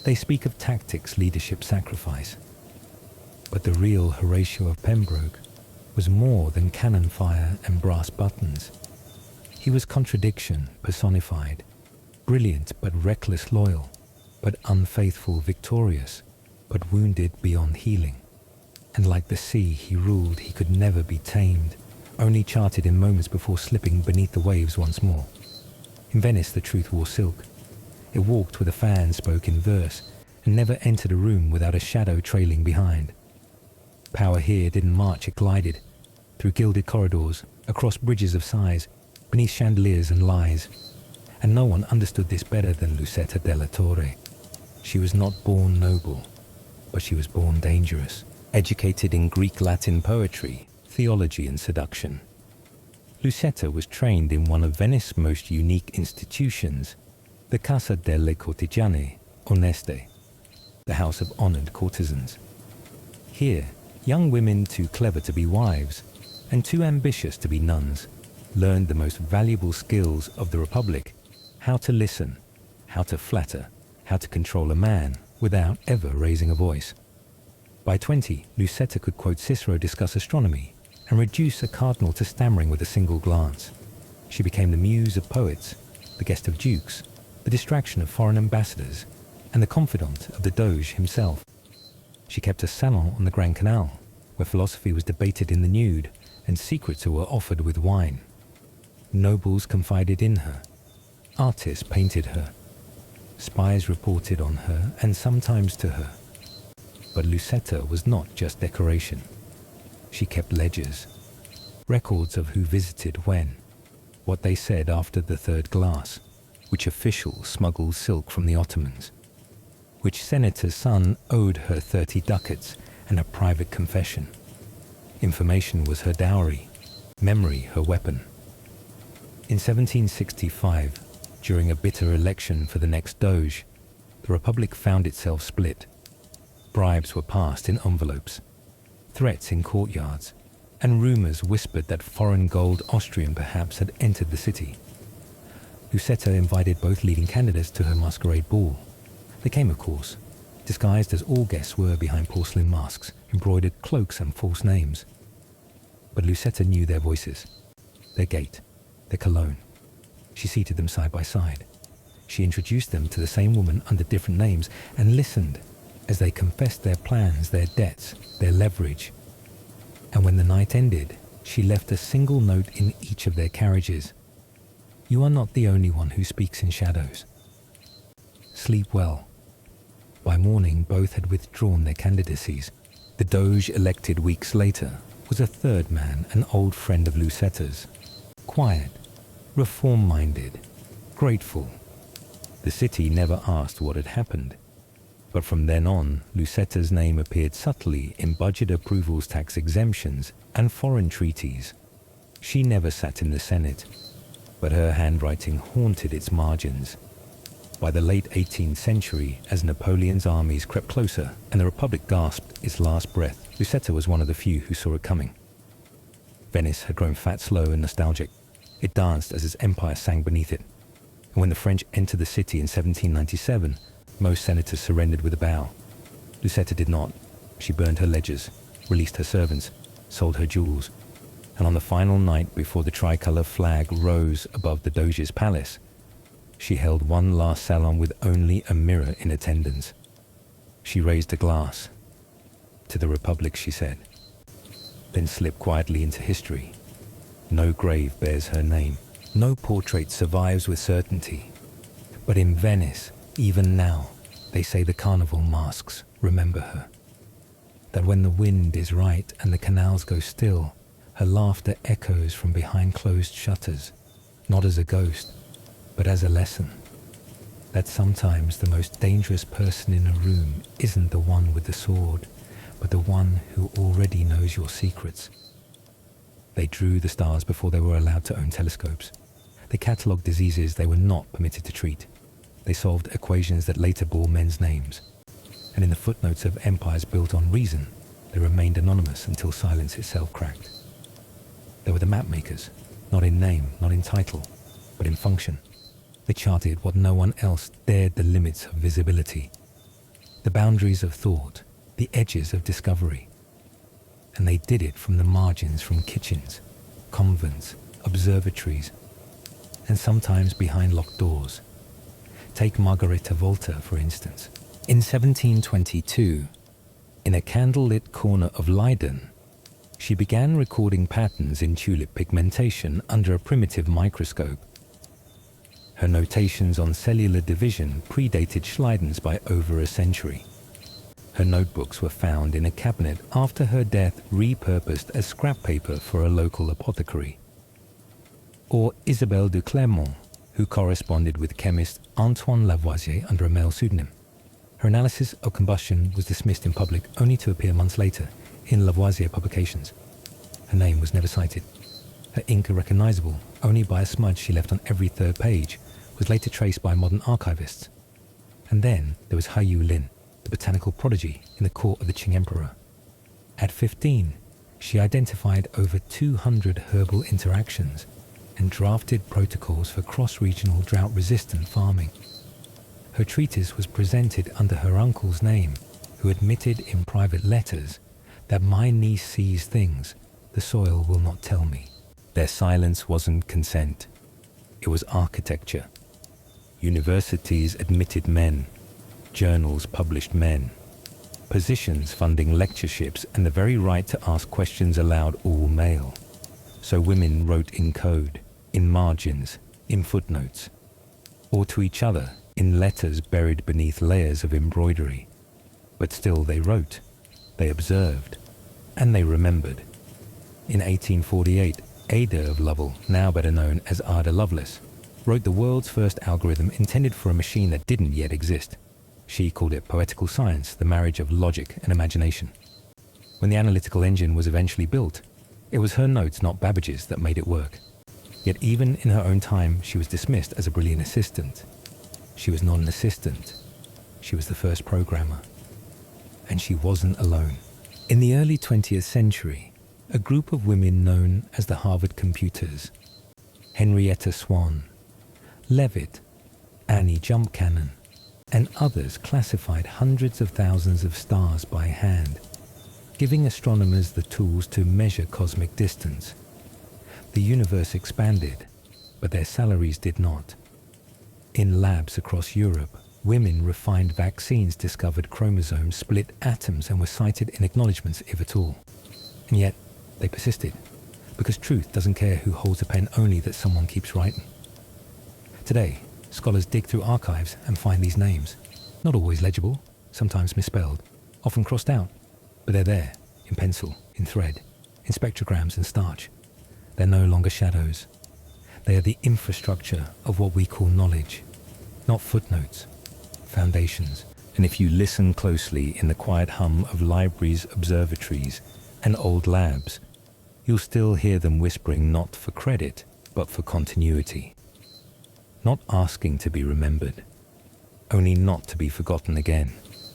Speaker 1: They speak of tactics, leadership, sacrifice. But the real Horatio of Pembroke was more than cannon fire and brass buttons. He was contradiction personified, brilliant but reckless loyal, but unfaithful victorious, but wounded beyond healing. And like the sea he ruled, he could never be tamed, only charted in moments before slipping beneath the waves once more. In Venice the truth wore silk. It walked with a fan, spoke in verse, and never entered a room without a shadow trailing behind. Power here didn't march, it glided, through gilded corridors, across bridges of sighs, beneath chandeliers and lies. And no one understood this better than Lucetta della Torre. She was not born noble, but she was born dangerous, educated in Greek-Latin poetry, theology and seduction. Lucetta was trained in one of Venice's most unique institutions, the Casa delle Cortigiane Oneste, the house of honoured courtesans. Here, young women too clever to be wives and too ambitious to be nuns learned the most valuable skills of the Republic: how to listen, how to flatter, how to control a man without ever raising a voice. By 20, Lucetta could quote Cicero, discuss astronomy, and reduce a cardinal to stammering with a single glance. She became the muse of poets, the guest of dukes, the distraction of foreign ambassadors, and the confidant of the Doge himself. She kept a salon on the Grand Canal, where philosophy was debated in the nude, and secrets were offered with wine. Nobles confided in her. Artists painted her. Spies reported on her, and sometimes to her. But Lucetta was not just decoration. She kept ledgers, records of who visited when, what they said after the third glass, which official smuggled silk from the Ottomans, which senator's son owed her 30 ducats and a private confession. Information was her dowry, memory her weapon. In 1765, during a bitter election for the next Doge, the Republic found itself split. Bribes were passed in envelopes, threats in courtyards, and rumours whispered that foreign gold, Austrian perhaps, had entered the city. Lucetta invited both leading candidates to her masquerade ball. They came, of course, disguised as all guests were behind porcelain masks, embroidered cloaks and false names. But Lucetta knew their voices, their gait, their cologne. She seated them side by side. She introduced them to the same woman under different names and listened as they confessed their plans, their debts, their leverage. And when the night ended, she left a single note in each of their carriages. You are not the only one who speaks in shadows. Sleep well. By morning, both had withdrawn their candidacies. The Doge elected weeks later was a third man, an old friend of Lucetta's. Quiet, reform-minded, grateful. The city never asked what had happened. But from then on, Lucetta's name appeared subtly in budget approvals, tax exemptions, and foreign treaties. She never sat in the Senate, but her handwriting haunted its margins. By the late 18th century, as Napoleon's armies crept closer and the Republic gasped its last breath, Lucetta was one of the few who saw it coming. Venice had grown fat, slow, and nostalgic. It danced as its empire sang beneath it. And when the French entered the city in 1797, most senators surrendered with a bow. Lucetta did not. She burned her ledgers, released her servants, sold her jewels, and on the final night before the tricolour flag rose above the Doge's palace, she held one last salon with only a mirror in attendance. She raised a glass. To the Republic, she said, then slipped quietly into history. No grave bears her name. No portrait survives with certainty. But in Venice, even now, they say the carnival masks remember her. That when the wind is right and the canals go still, her laughter echoes from behind closed shutters, not as a ghost, but as a lesson. that sometimes the most dangerous person in a room isn't the one with the sword, but the one who already knows your secrets. They drew the stars before they were allowed to own telescopes. They catalogued diseases they were not permitted to treat. They solved equations that later bore men's names. And in the footnotes of empires built on reason, they remained anonymous until silence itself cracked. They were the map makers, not in name, not in title, but in function. They charted what no one else dared, the limits of visibility, the boundaries of thought, the edges of discovery. And they did it from the margins, from kitchens, convents, observatories, and sometimes behind locked doors. Take Margareta Volta, for instance. In 1722, in a candlelit corner of Leiden, she began recording patterns in tulip pigmentation under a primitive microscope. Her notations on cellular division predated Schleiden's by over a century. Her notebooks were found in a cabinet after her death, repurposed as scrap paper for a local apothecary. Or Isabelle de Clermont, who corresponded with chemist Antoine Lavoisier under a male pseudonym. Her analysis of combustion was dismissed in public only to appear months later in Lavoisier publications. Her name was never cited. Her ink, recognizable only by a smudge she left on every third page, was later traced by modern archivists. And then there was Haiyu Lin, the botanical prodigy in the court of the Qing Emperor. At 15, she identified over 200 herbal interactions and drafted protocols for cross-regional drought-resistant farming. Her treatise was presented under her uncle's name, who admitted in private letters that my niece sees things the soil will not tell me. Their silence wasn't consent. It was architecture. Universities admitted men. Journals published men. Positions funding lectureships and the very right to ask questions allowed all male. So women wrote in code, in margins, in footnotes, or to each other in letters buried beneath layers of embroidery. But still they wrote, they observed, and they remembered. In 1848, Ada of Lovell, now better known as Ada Lovelace, wrote the world's first algorithm intended for a machine that didn't yet exist. She called it poetical science, the marriage of logic and imagination. When the analytical engine was eventually built, it was her notes, not Babbage's, that made it work. Yet even in her own time, she was dismissed as a brilliant assistant. She was not an assistant. She was the first programmer. And she wasn't alone. In the early 20th century, a group of women known as the Harvard Computers, Henrietta Swan, Leavitt, Annie Jumpcannon, and others classified hundreds of thousands of stars by hand, giving astronomers the tools to measure cosmic distance. The universe expanded, but their salaries did not. In labs across Europe, women refined vaccines, discovered chromosomes, split atoms, and were cited in acknowledgements, if at all. And yet, they persisted, because truth doesn't care who holds a pen, only that someone keeps writing. Today, scholars dig through archives and find these names. Not always legible, sometimes misspelled, often crossed out, but they're there, in pencil, in thread, in spectrograms and starch. They're no longer shadows. They are the infrastructure of what we call knowledge, not footnotes, foundations. And if you listen closely in the quiet hum of libraries, observatories, and old labs, you'll still hear them whispering not for credit, but for continuity. Not asking to be remembered, only not to be forgotten again.